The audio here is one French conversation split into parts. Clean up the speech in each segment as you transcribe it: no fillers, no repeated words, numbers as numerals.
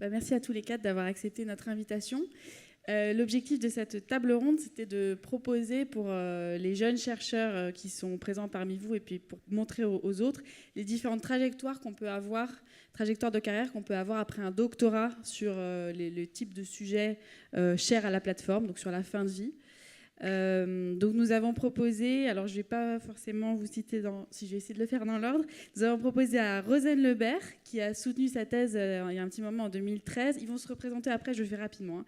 Merci à tous les quatre d'avoir accepté notre invitation. L'objectif de cette table ronde, c'était de proposer pour les jeunes chercheurs qui sont présents parmi vous et puis pour montrer aux autres les différentes trajectoires qu'on peut avoir, trajectoires de carrière qu'on peut avoir après un doctorat sur le type de sujet cher à la plateforme, donc sur la fin de vie. Donc nous avons proposé, alors je ne vais pas forcément vous citer, si je vais essayer de le faire dans l'ordre, nous avons proposé à Rosen Lebert, qui a soutenu sa thèse il y a un petit moment en 2013, ils vont se représenter après, je le fais rapidement,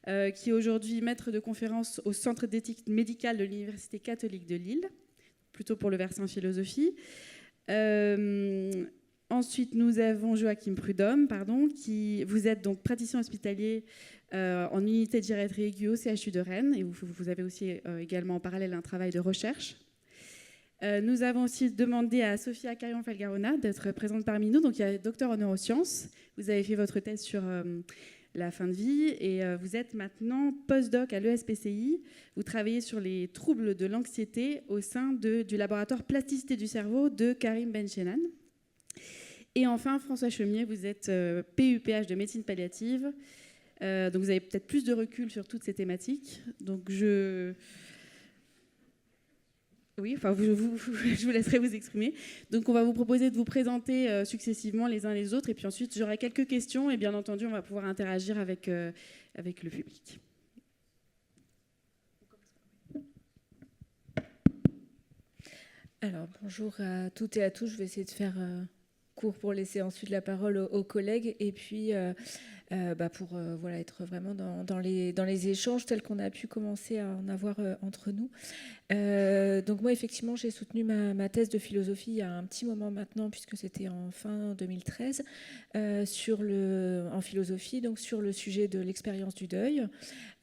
qui est aujourd'hui maître de conférence au Centre d'éthique médicale de l'Université catholique de Lille, plutôt pour le versant philosophie. Ensuite, nous avons Joachim Prudhomme, qui vous êtes donc praticien hospitalier en unité de gériatrie aiguë au CHU de Rennes, et vous avez aussi également en parallèle un travail de recherche. Nous avons aussi demandé à Sofia Carion-Falgarona d'être présente parmi nous. Donc, il y a docteur en neurosciences. Vous avez fait votre thèse sur la fin de vie et vous êtes maintenant postdoc à l'ESPCI. Vous travaillez sur les troubles de l'anxiété au sein du laboratoire plasticité du cerveau de Karim Benchenan. Et enfin, François Chemier, vous êtes PUPH de médecine palliative. Donc vous avez peut-être plus de recul sur toutes ces thématiques. Donc je vous laisserai vous exprimer. Donc on va vous proposer de vous présenter successivement les uns les autres. Et puis ensuite, j'aurai quelques questions. Et bien entendu, on va pouvoir interagir avec le public. Alors, bonjour à toutes et à tous. Je vais essayer de faire court pour laisser ensuite la parole aux collègues et puis pour être vraiment dans les échanges tels qu'on a pu commencer à en avoir entre nous. Donc moi, effectivement, j'ai soutenu ma thèse de philosophie il y a un petit moment maintenant, puisque c'était en fin 2013, en philosophie, donc sur le sujet de l'expérience du deuil,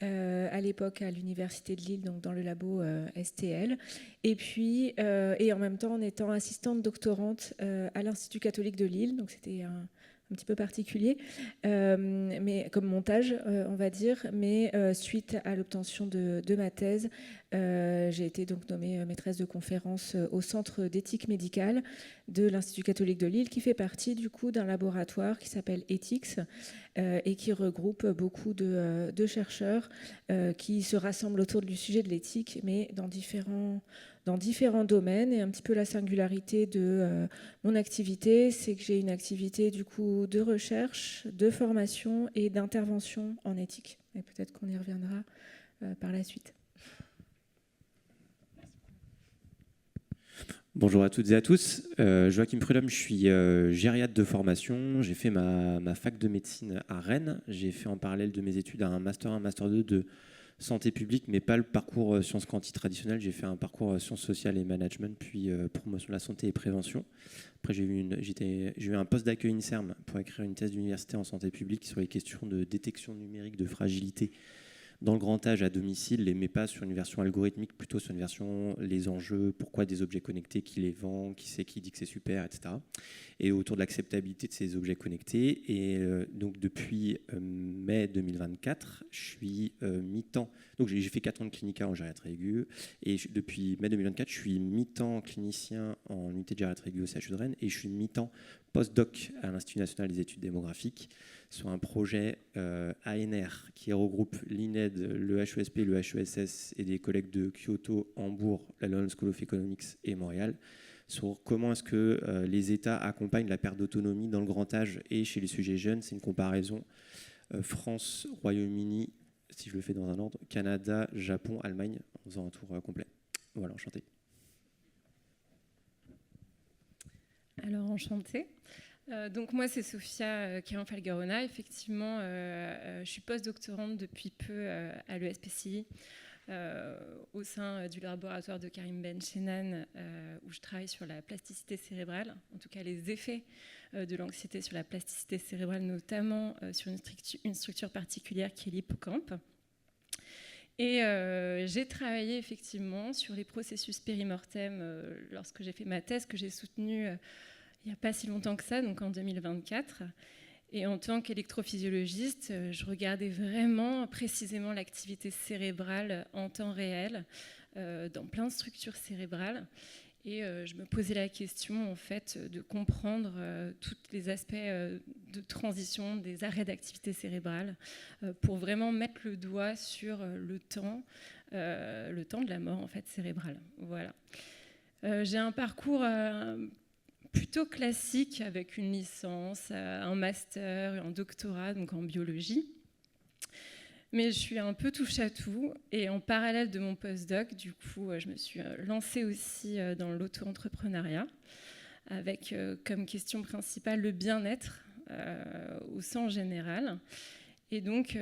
à l'époque à l'Université de Lille, donc dans le labo STL, et puis et en même temps en étant assistante doctorante à l'Institut catholique de Lille, donc c'était un petit peu particulier, mais comme montage, on va dire. Mais suite à l'obtention de ma thèse, j'ai été donc nommée maîtresse de conférence au Centre d'éthique médicale de l'Institut catholique de Lille, qui fait partie du coup d'un laboratoire qui s'appelle Ethics et qui regroupe beaucoup de chercheurs qui se rassemblent autour du sujet de l'éthique, mais dans différents domaines. Et un petit peu la singularité de mon activité, c'est que j'ai une activité du coup de recherche, de formation et d'intervention en éthique. Et peut-être qu'on y reviendra par la suite. Bonjour à toutes et à tous. Joachim Prudhomme, je suis gériatre de formation. J'ai fait ma fac de médecine à Rennes. J'ai fait en parallèle de mes études un Master 1, Master 2 de santé publique, mais pas le parcours sciences quanti traditionnel. J'ai fait un parcours sciences sociales et management, puis promotion de la santé et prévention. Après, j'ai eu un poste d'accueil INSERM pour écrire une thèse d'université en santé publique sur les questions de détection numérique de fragilité dans le grand âge à domicile, mais pas sur une version algorithmique, plutôt sur une version les enjeux, pourquoi des objets connectés, qui les vend, qui c'est qui dit que c'est super, etc. Et autour de l'acceptabilité de ces objets connectés. Et donc depuis mai 2024, je suis mi-temps. Donc j'ai fait 4 ans de clinica en gériatrie aiguë. Et depuis mai 2024, je suis mi-temps clinicien en unité de gériatrie aiguë au CHU de Rennes. Et je suis mi-temps postdoc à l'Institut national des études démographiques sur un projet ANR qui regroupe l'INED, le HESP, le HESS et des collègues de Kyoto, Hambourg, la London School of Economics et Montréal, sur comment est-ce que les États accompagnent la perte d'autonomie dans le grand âge et chez les sujets jeunes. C'est une comparaison France, Royaume-Uni, si je le fais dans un ordre, Canada, Japon, Allemagne, en faisant un tour complet. Voilà, enchanté. Alors, enchantée. Donc moi, c'est Sofia Carion-Falgarona. Effectivement, je suis post-doctorante depuis peu à l'ESPCI au sein du laboratoire de Karim Benchenan où je travaille sur la plasticité cérébrale, en tout cas les effets de l'anxiété sur la plasticité cérébrale, notamment sur une structure particulière qui est l'hippocampe. Et j'ai travaillé effectivement sur les processus périmortem lorsque j'ai fait ma thèse que j'ai soutenue il n'y a pas si longtemps que ça, donc en 2024. Et en tant qu'électrophysiologiste, je regardais vraiment précisément l'activité cérébrale en temps réel dans plein de structures cérébrales. Et je me posais la question, en fait, de comprendre tous les aspects de transition, des arrêts d'activité cérébrale, pour vraiment mettre le doigt sur le temps de la mort, en fait, cérébrale. Voilà. J'ai un parcours plutôt classique avec une licence, un master, un doctorat, donc en biologie. Mais je suis un peu touche à tout. Et en parallèle de mon postdoc, du coup, je me suis lancée aussi dans l'auto-entrepreneuriat avec comme question principale le bien-être au sens général. Et donc,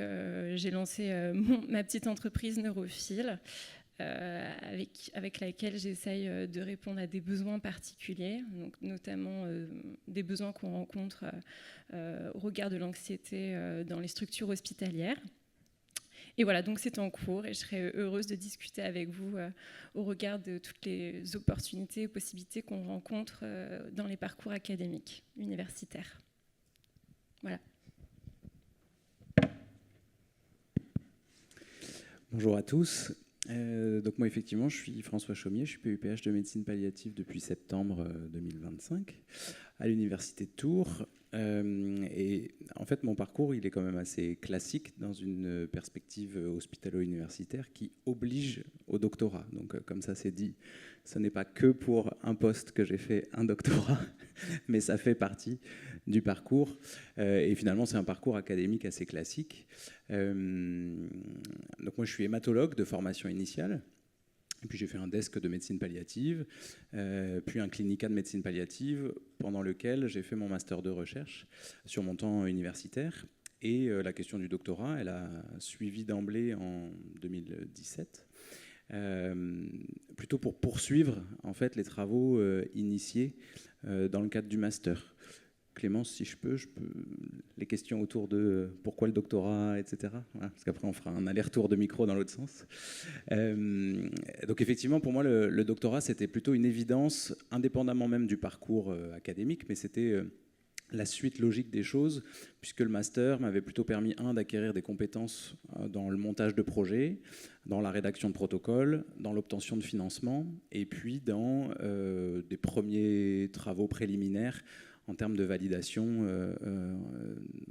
j'ai lancé ma petite entreprise Neurophile avec laquelle j'essaye de répondre à des besoins particuliers, donc notamment des besoins qu'on rencontre au regard de l'anxiété dans les structures hospitalières. Et voilà, donc c'est en cours et je serais heureuse de discuter avec vous au regard de toutes les opportunités et possibilités qu'on rencontre dans les parcours académiques, universitaires. Voilà. Bonjour à tous. Donc moi, effectivement, je suis François Chaumier, je suis PUPH de médecine palliative depuis septembre 2025 à l'université de Tours. Et en fait, mon parcours, il est quand même assez classique dans une perspective hospitalo-universitaire qui oblige au doctorat. Donc, comme ça c'est dit, ce n'est pas que pour un poste que j'ai fait un doctorat, mais ça fait partie du parcours. Et finalement, c'est un parcours académique assez classique. Donc, moi, je suis hématologue de formation initiale. Et puis j'ai fait un desk de médecine palliative, puis un clinica de médecine palliative, pendant lequel j'ai fait mon master de recherche sur mon temps universitaire. Et la question du doctorat, elle a suivi d'emblée en 2017, plutôt pour poursuivre en fait les travaux initiés dans le cadre du master. Clémence, si je peux les questions autour de pourquoi le doctorat, etc. Voilà, parce qu'après, on fera un aller-retour de micro dans l'autre sens. Donc, effectivement, pour moi, le doctorat, c'était plutôt une évidence, indépendamment même du parcours académique, mais c'était la suite logique des choses, puisque le master m'avait plutôt permis, d'acquérir des compétences dans le montage de projets, dans la rédaction de protocoles, dans l'obtention de financement, et puis dans des premiers travaux préliminaires en termes de validation,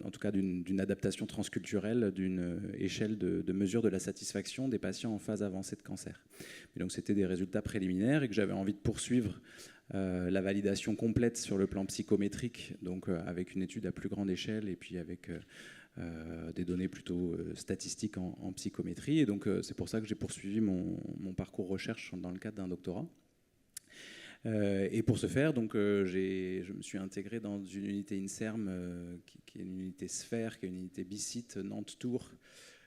en tout cas d'une adaptation transculturelle, d'une échelle de mesure de la satisfaction des patients en phase avancée de cancer. Et donc c'était des résultats préliminaires et que j'avais envie de poursuivre la validation complète sur le plan psychométrique, donc avec une étude à plus grande échelle et puis avec des données plutôt statistiques en psychométrie. Et donc c'est pour ça que j'ai poursuivi mon parcours recherche dans le cadre d'un doctorat. Et pour ce faire, donc, je me suis intégré dans une unité INSERM qui est une unité SPHERE, qui est une unité BICIT Nantes-Tours,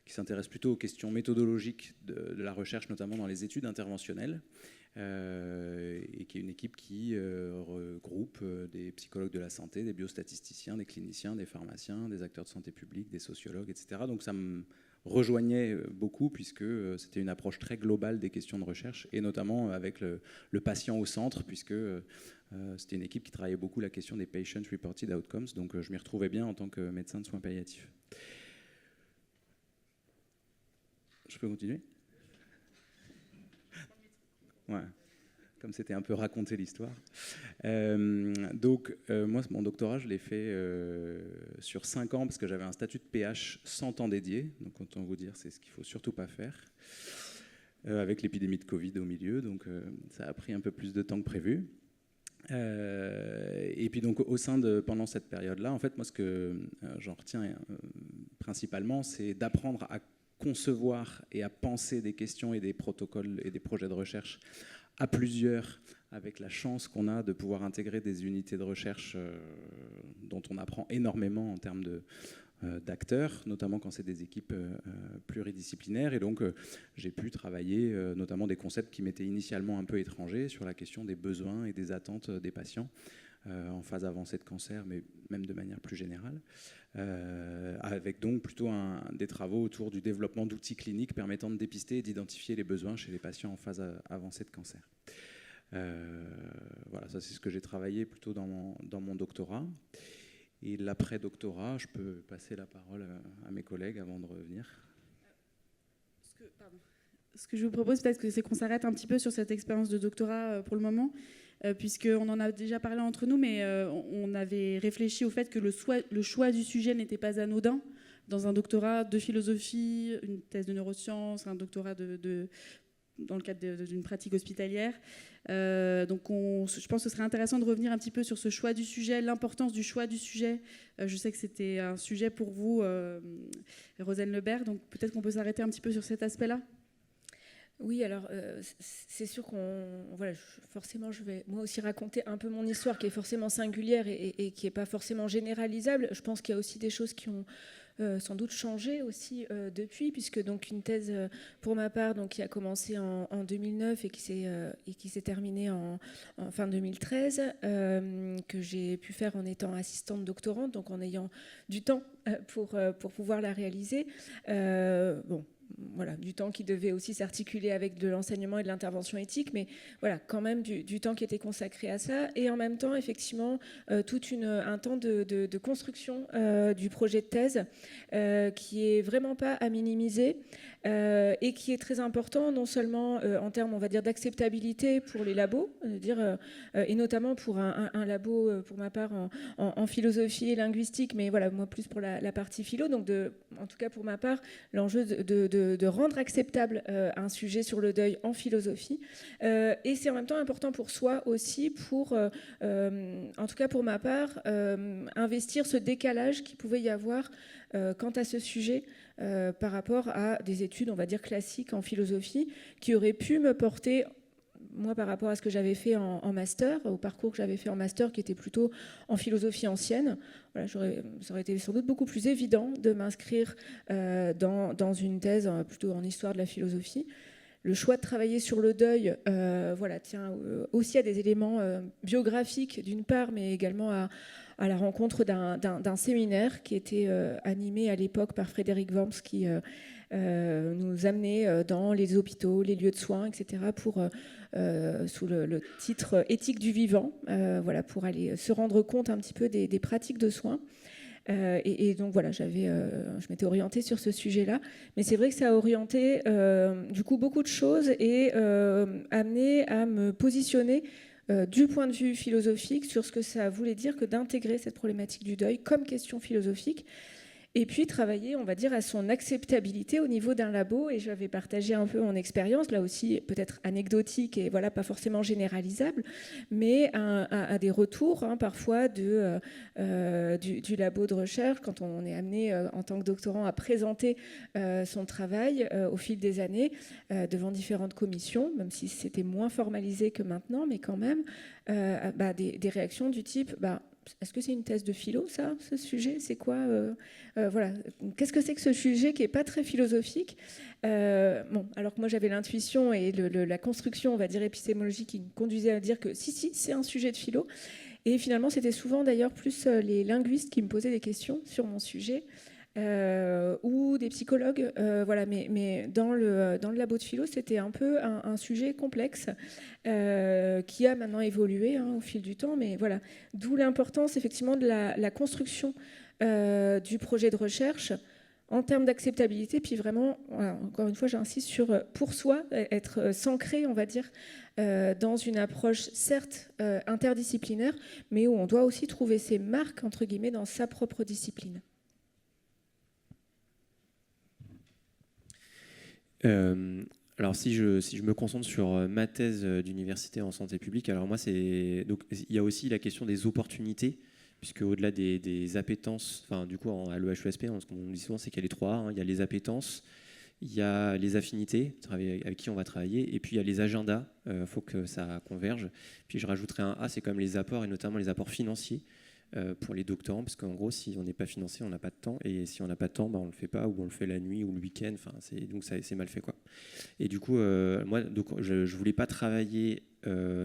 qui s'intéresse plutôt aux questions méthodologiques de la recherche, notamment dans les études interventionnelles, et qui est une équipe qui regroupe des psychologues de la santé, des biostatisticiens, des cliniciens, des pharmaciens, des acteurs de santé publique, des sociologues, etc. Donc ça me rejoignait beaucoup puisque c'était une approche très globale des questions de recherche et notamment avec le patient au centre puisque c'était une équipe qui travaillait beaucoup la question des patient reported outcomes, donc je m'y retrouvais bien en tant que médecin de soins palliatifs. Je peux continuer ? Ouais. Comme c'était un peu raconter l'histoire. Donc, moi, mon doctorat, je l'ai fait sur 5 ans parce que j'avais un statut de PH sans temps dédié. Donc, autant vous dire, c'est ce qu'il ne faut surtout pas faire. Avec l'épidémie de Covid au milieu, donc ça a pris un peu plus de temps que prévu. Et puis, donc, pendant cette période-là, en fait, moi, ce que j'en retiens principalement, c'est d'apprendre à concevoir et à penser des questions et des protocoles et des projets de recherche à plusieurs, avec la chance qu'on a de pouvoir intégrer des unités de recherche dont on apprend énormément en termes d'acteurs, notamment quand c'est des équipes pluridisciplinaires. Et donc, j'ai pu travailler notamment des concepts qui m'étaient initialement un peu étrangers sur la question des besoins et des attentes des patients en phase avancée de cancer, mais même de manière plus générale, avec donc plutôt des travaux autour du développement d'outils cliniques permettant de dépister et d'identifier les besoins chez les patients en phase avancée de cancer. Voilà, ça c'est ce que j'ai travaillé plutôt dans mon doctorat. Et l'après-doctorat, je peux passer la parole à mes collègues avant de revenir. ce que je vous propose peut-être, c'est qu'on s'arrête un petit peu sur cette expérience de doctorat pour le moment, puisqu'on en a déjà parlé entre nous, mais on avait réfléchi au fait que le choix du sujet n'était pas anodin. Dans un doctorat de philosophie, une thèse de neurosciences, un doctorat dans le cadre d'une pratique hospitalière. Donc je pense que ce serait intéressant de revenir un petit peu sur ce choix du sujet, l'importance du choix du sujet. Je sais que c'était un sujet pour vous, Rosanne Lebert, donc peut-être qu'on peut s'arrêter un petit peu sur cet aspect-là. Oui, alors c'est sûr forcément je vais moi aussi raconter un peu mon histoire qui est forcément singulière et qui n'est pas forcément généralisable. Je pense qu'il y a aussi des choses qui ont sans doute changé aussi depuis, puisque donc une thèse pour ma part donc, qui a commencé en 2009 et qui s'est terminée en fin 2013, que j'ai pu faire en étant assistante doctorante, donc en ayant du temps pour pouvoir la réaliser. Voilà, du temps qui devait aussi s'articuler avec de l'enseignement et de l'intervention éthique, mais voilà, quand même du temps qui était consacré à ça, et en même temps, effectivement, tout un temps de construction du projet de thèse qui est vraiment pas à minimiser et qui est très important, non seulement en termes, on va dire, d'acceptabilité pour les labos, et notamment pour un labo, pour ma part, en philosophie et linguistique, mais voilà, moi plus pour la partie philo, donc en tout cas pour ma part, l'enjeu de rendre acceptable un sujet sur le deuil en philosophie. Et c'est en même temps important pour soi aussi, en tout cas pour ma part, investir ce décalage qu'il pouvait y avoir quant à ce sujet par rapport à des études, on va dire, classiques en philosophie, qui auraient pu me porter, moi, par rapport à ce que j'avais fait en master, au parcours que j'avais fait en master, qui était plutôt en philosophie ancienne, voilà, ça aurait été sans doute beaucoup plus évident de m'inscrire dans une thèse plutôt en histoire de la philosophie. Le choix de travailler sur le deuil tient aussi à des éléments biographiques, d'une part, mais également à la rencontre d'un séminaire qui était animé à l'époque par Frédéric Worms, qui nous amenait dans les hôpitaux, les lieux de soins, etc., sous le titre « Éthique du vivant », pour aller se rendre compte un petit peu des pratiques de soins. Et donc voilà, je m'étais orientée sur ce sujet-là, mais c'est vrai que ça a orienté du coup beaucoup de choses et amené à me positionner du point de vue philosophique sur ce que ça voulait dire que d'intégrer cette problématique du deuil comme question philosophique. Et puis travailler, on va dire, à son acceptabilité au niveau d'un labo. Et j'avais partagé un peu mon expérience, là aussi peut-être anecdotique et voilà, pas forcément généralisable, mais à des retours parfois du labo de recherche, quand on est amené en tant que doctorant à présenter son travail au fil des années devant différentes commissions, même si c'était moins formalisé que maintenant, mais quand même, des réactions du type... est-ce que c'est une thèse de philo, ça, ce sujet? C'est quoi voilà. Qu'est-ce que c'est que ce sujet qui n'est pas très philosophique? Alors que moi, j'avais l'intuition et la construction, on va dire, épistémologique qui me conduisait à dire que si, c'est un sujet de philo. Et finalement, c'était souvent, d'ailleurs, plus les linguistes qui me posaient des questions sur mon sujet. Ou des psychologues, mais dans le labo de philo, c'était un peu un sujet complexe qui a maintenant évolué au fil du temps, mais voilà, d'où l'importance effectivement de la construction du projet de recherche en termes d'acceptabilité, puis vraiment, voilà, encore une fois, j'insiste sur, pour soi, être s'ancrer, on va dire, dans une approche certes interdisciplinaire, mais où on doit aussi trouver ses marques, entre guillemets, dans sa propre discipline. Alors si je me concentre sur ma thèse d'université en santé publique, alors moi donc il y a aussi la question des opportunités, puisque au-delà des appétences, enfin du coup à l'EHESP, ce qu'on dit souvent c'est qu'il y a les 3 A, il y a les appétences, il y a les affinités, avec qui on va travailler, et puis il y a les agendas, faut que ça converge. Puis je rajouterai un A, c'est comme les apports, et notamment les apports financiers. Pour les doctorants, parce qu'en gros, si on n'est pas financé, on n'a pas de temps, et si on n'a pas de temps, on ne le fait pas, ou on le fait la nuit ou le week-end, donc c'est mal fait, quoi. Et du coup, moi, donc, je ne voulais pas travailler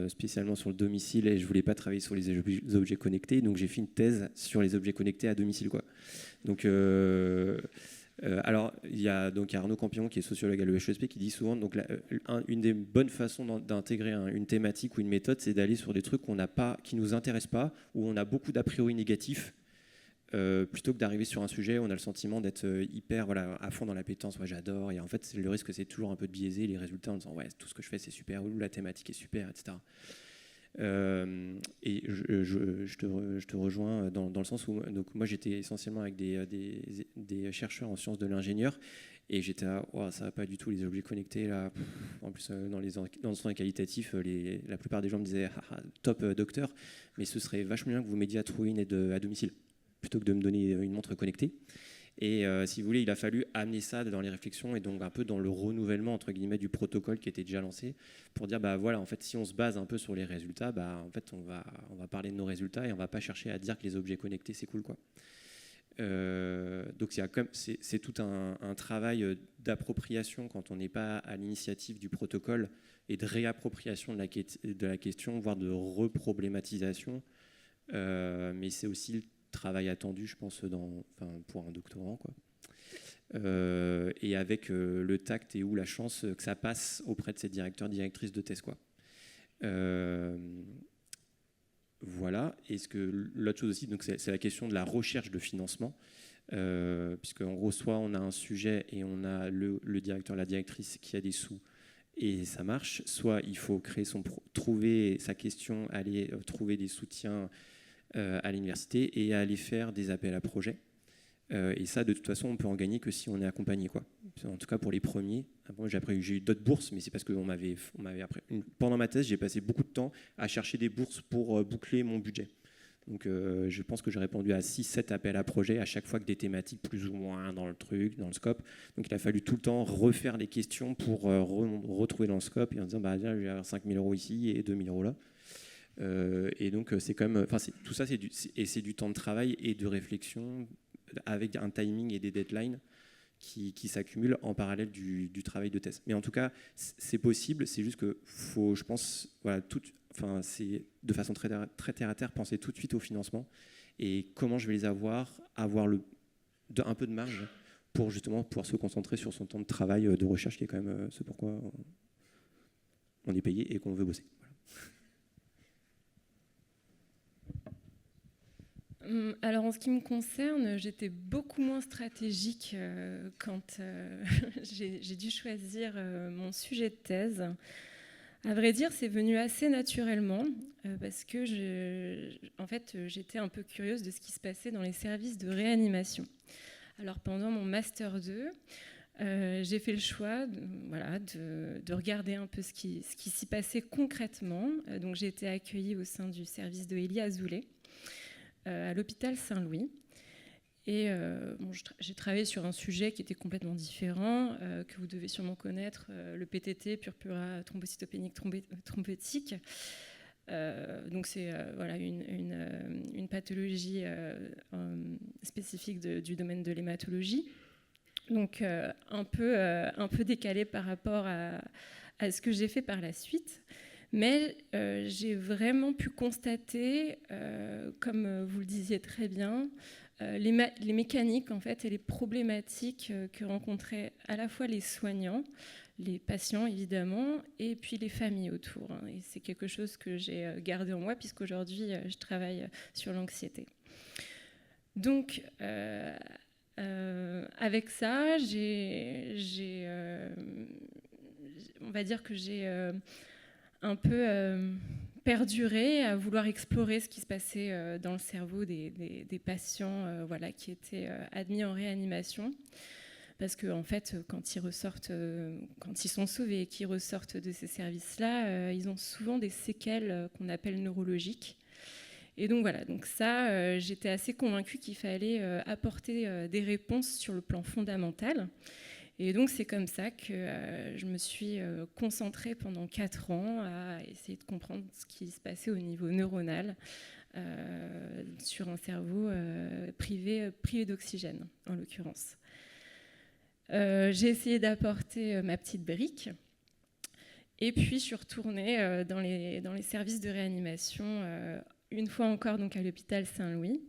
spécialement sur le domicile, et je ne voulais pas travailler sur les objets connectés, donc j'ai fait une thèse sur les objets connectés à domicile, quoi. Donc, alors, il y a Arnaud Campillon, qui est sociologue à l'EHESP, qui dit souvent donc une des bonnes façons d'intégrer une thématique ou une méthode, c'est d'aller sur des trucs qui ne nous intéressent pas, où on a beaucoup d'a priori négatifs, plutôt que d'arriver sur un sujet, on a le sentiment d'être hyper à fond dans l'appétence, ouais, j'adore, et en fait le risque c'est toujours un peu de biaiser les résultats en disant ouais, tout ce que je fais c'est super, ou la thématique est super, etc. Et je te rejoins dans le sens où donc, moi j'étais essentiellement avec des chercheurs en sciences de l'ingénieur, et j'étais à oh, ça va pas du tout les objets connectés là. En plus dans les enseignements qualitatifs, la plupart des gens me disaient top docteur, mais ce serait vachement bien que vous m'aidiez à trouver une aide à domicile plutôt que de me donner une montre connectée. Et si vous voulez, il a fallu amener ça dans les réflexions et donc un peu dans le renouvellement entre guillemets du protocole qui était déjà lancé pour dire bah voilà, en fait si on se base un peu sur les résultats, bah en fait on va parler de nos résultats et on va pas chercher à dire que les objets connectés c'est cool quoi. Donc c'est tout un travail d'appropriation quand on n'est pas à l'initiative du protocole et de réappropriation de la question, voire de reproblématisation. Mais c'est aussi le travail attendu, je pense, pour un doctorant, quoi. Et avec le tact et ou la chance que ça passe auprès de ces directeurs, directrices de thèse, quoi. Voilà. Et l'autre chose aussi, donc c'est la question de la recherche de financement, puisque en gros, soit on a un sujet et on a le directeur, la directrice qui a des sous et ça marche, soit il faut trouver sa question, aller trouver des soutiens à l'université et à aller faire des appels à projets. Et ça, de toute façon, on peut en gagner que si on est accompagné, quoi. En tout cas, pour les premiers. Bon, j'ai eu d'autres bourses, mais c'est parce que pendant ma thèse, j'ai passé beaucoup de temps à chercher des bourses pour boucler mon budget. Donc, je pense que j'ai répondu à 6-7 appels à projets à chaque fois que des thématiques plus ou moins dans le scope. Donc, il a fallu tout le temps refaire les questions pour retrouver dans le scope et en disant, bah, tiens, je vais avoir 5 000 € ici et 2 000 € là. Et donc c'est quand même, tout ça c'est du temps de travail et de réflexion avec un timing et des deadlines qui s'accumulent en parallèle du travail de thèse. Mais en tout cas c'est possible, c'est juste que faut, je pense, voilà, c'est de façon très terre à terre, penser tout de suite au financement et comment je vais les avoir un peu de marge pour justement pouvoir se concentrer sur son temps de travail de recherche qui est quand même ce pourquoi on est payé et qu'on veut bosser. Alors en ce qui me concerne, j'étais beaucoup moins stratégique quand j'ai dû choisir mon sujet de thèse. À vrai dire, c'est venu assez naturellement parce que j'étais un peu curieuse de ce qui se passait dans les services de réanimation. Alors pendant mon Master 2, j'ai fait le choix de regarder un peu ce qui s'y passait concrètement. Donc j'ai été accueillie au sein du service de Élie Azoulay, à l'hôpital Saint-Louis. Et j'ai travaillé sur un sujet qui était complètement différent, que vous devez sûrement connaître, le PTT, purpura thrombocytopénique thrombotique. Donc c'est une pathologie spécifique du domaine de l'hématologie. Donc un peu décalé par rapport à ce que j'ai fait par la suite. Mais j'ai vraiment pu constater, comme vous le disiez très bien, les mécaniques en fait, et les problématiques que rencontraient à la fois les soignants, les patients évidemment, et puis les familles autour. Et c'est quelque chose que j'ai gardé en moi, puisqu'aujourd'hui, je travaille sur l'anxiété. Donc, avec ça, on va dire que j'ai un peu perduré à vouloir explorer ce qui se passait dans le cerveau des patients qui étaient admis en réanimation. Parce qu'en fait, quand ils sont sauvés et qu'ils ressortent de ces services-là, ils ont souvent des séquelles qu'on appelle neurologiques. Et donc voilà, donc ça, j'étais assez convaincue qu'il fallait apporter des réponses sur le plan fondamental. Et donc c'est comme ça que je me suis concentrée pendant 4 ans à essayer de comprendre ce qui se passait au niveau neuronal sur un cerveau privé d'oxygène, en l'occurrence. J'ai essayé d'apporter ma petite brique. Et puis je suis retournée dans les services de réanimation, une fois encore donc à l'hôpital Saint-Louis,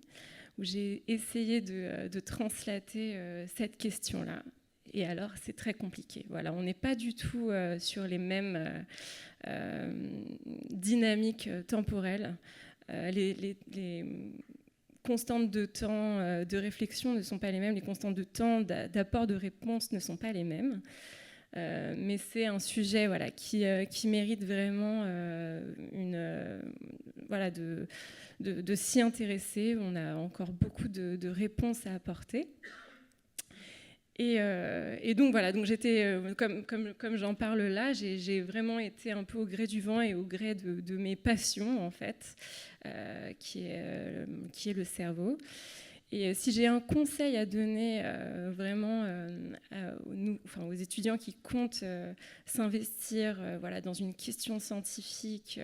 où j'ai essayé de translater cette question-là. Et alors, c'est très compliqué. Voilà, on n'est pas du tout sur les mêmes dynamiques temporelles. Les constantes de temps de réflexion ne sont pas les mêmes, les constantes de temps d'apport de réponse ne sont pas les mêmes. Mais c'est un sujet qui mérite vraiment de s'y intéresser. On a encore beaucoup de réponses à apporter. Et donc voilà, donc j'étais, comme j'en parle là, j'ai vraiment été un peu au gré du vent et au gré de mes passions, en fait, qui est le cerveau. Et si j'ai un conseil à donner vraiment aux étudiants qui comptent s'investir dans une question scientifique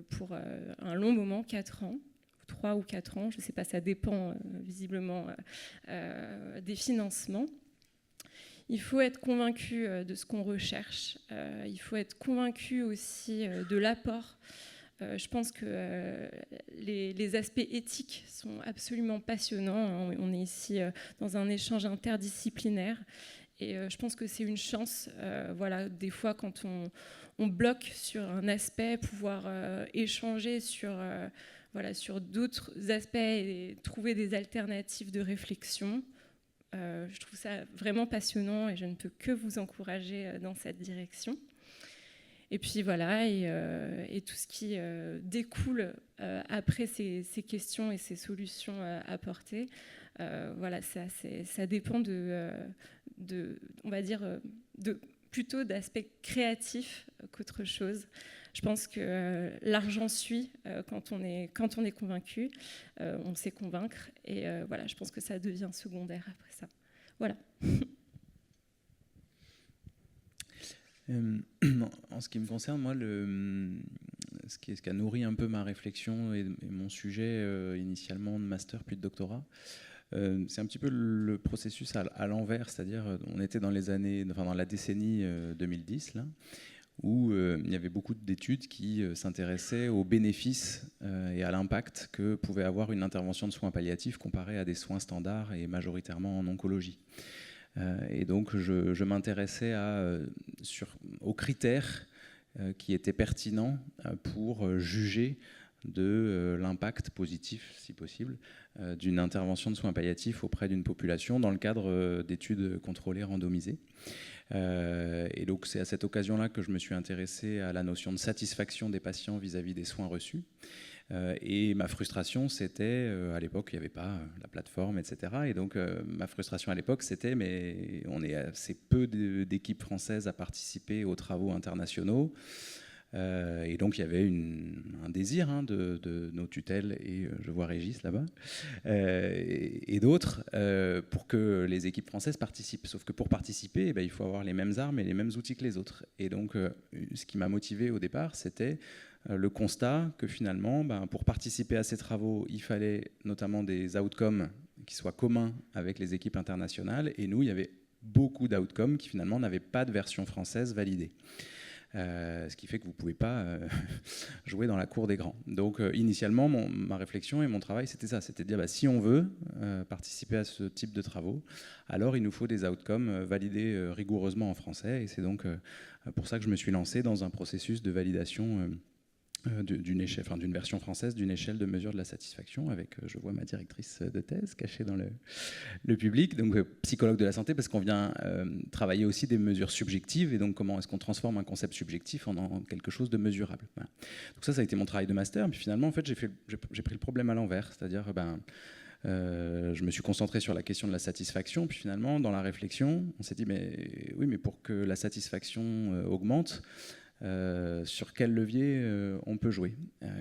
pour un long moment, 4 ans, 3 ou 4 ans, je ne sais pas, ça dépend visiblement des financements. Il faut être convaincu de ce qu'on recherche. Il faut être convaincu aussi de l'apport. Je pense que les aspects éthiques sont absolument passionnants. On est ici dans un échange interdisciplinaire. Et je pense que c'est une chance, des fois quand on bloque sur un aspect, pouvoir échanger sur d'autres aspects et trouver des alternatives de réflexion. Je trouve ça vraiment passionnant et je ne peux que vous encourager dans cette direction. Et puis voilà, et tout ce qui découle après ces questions et ces solutions apportées, ça dépend on va dire, plutôt d'aspects créatifs qu'autre chose. Je pense que l'argent suit quand on est convaincu, on sait convaincre, et je pense que ça devient secondaire après ça. Voilà. En ce qui me concerne, moi, ce qui a nourri un peu ma réflexion et mon sujet initialement de master puis de doctorat, c'est un petit peu le processus à l'envers, c'est-à-dire on était dans la décennie 2010 là, où il y avait beaucoup d'études qui s'intéressaient aux bénéfices et à l'impact que pouvait avoir une intervention de soins palliatifs comparée à des soins standards et majoritairement en oncologie. Et donc je m'intéressais aux critères qui étaient pertinents pour juger de l'impact positif, si possible, d'une intervention de soins palliatifs auprès d'une population dans le cadre d'études contrôlées randomisées. Et donc c'est à cette occasion-là que je me suis intéressé à la notion de satisfaction des patients vis-à-vis des soins reçus. Et ma frustration, c'était, à l'époque, il n'y avait pas la plateforme, etc. Et donc, ma frustration à l'époque, c'était, mais on est assez peu d'équipes françaises à participer aux travaux internationaux. Et donc, il y avait un désir de nos tutelles, et je vois Régis là-bas, et d'autres, pour que les équipes françaises participent. Sauf que pour participer, il faut avoir les mêmes armes et les mêmes outils que les autres. Et donc, ce qui m'a motivé au départ, c'était le constat que finalement, pour participer à ces travaux, il fallait notamment des outcomes qui soient communs avec les équipes internationales. Et nous, il y avait beaucoup d'outcomes qui finalement n'avaient pas de version française validée. Ce qui fait que vous ne pouvez pas jouer dans la cour des grands. Donc initialement, ma réflexion et mon travail, c'était ça. C'était de dire, si on veut participer à ce type de travaux, alors il nous faut des outcomes validés rigoureusement en français. Et c'est donc pour ça que je me suis lancé dans un processus de validation d'une version française d'une échelle de mesure de la satisfaction avec, je vois ma directrice de thèse cachée dans le public, donc psychologue de la santé, parce qu'on vient travailler aussi des mesures subjectives, et donc comment est-ce qu'on transforme un concept subjectif en quelque chose de mesurable. Voilà. Donc ça a été mon travail de master, puis finalement en fait j'ai pris le problème à l'envers, c'est-à-dire je me suis concentré sur la question de la satisfaction, puis finalement dans la réflexion on s'est dit mais pour que la satisfaction augmente, sur quel levier on peut jouer,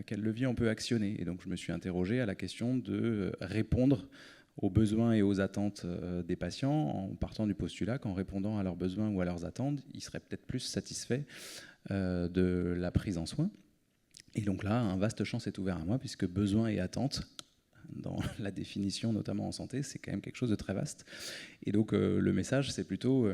quel levier on peut actionner. Et donc je me suis interrogé à la question de répondre aux besoins et aux attentes des patients en partant du postulat qu'en répondant à leurs besoins ou à leurs attentes, ils seraient peut-être plus satisfaits de la prise en soin. Et donc là, un vaste champ s'est ouvert à moi, puisque besoin et attente, dans la définition notamment en santé, c'est quand même quelque chose de très vaste. Et donc le message, c'est plutôt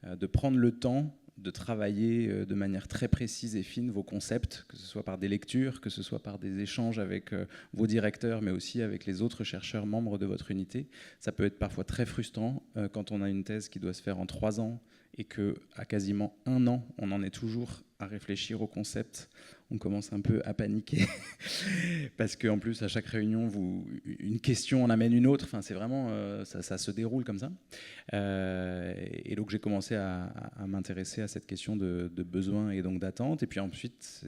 de prendre le temps de travailler de manière très précise et fine vos concepts, que ce soit par des lectures, que ce soit par des échanges avec vos directeurs, mais aussi avec les autres chercheurs membres de votre unité. Ça peut être parfois très frustrant quand on a une thèse qui doit se faire en 3 ans et qu'à quasiment 1 an, on en est toujours à réfléchir au concept, on commence un peu à paniquer parce qu'en plus à chaque réunion une question en amène une autre, enfin c'est vraiment ça se déroule comme ça, et donc j'ai commencé à m'intéresser à cette question de besoin et donc d'attente, et puis ensuite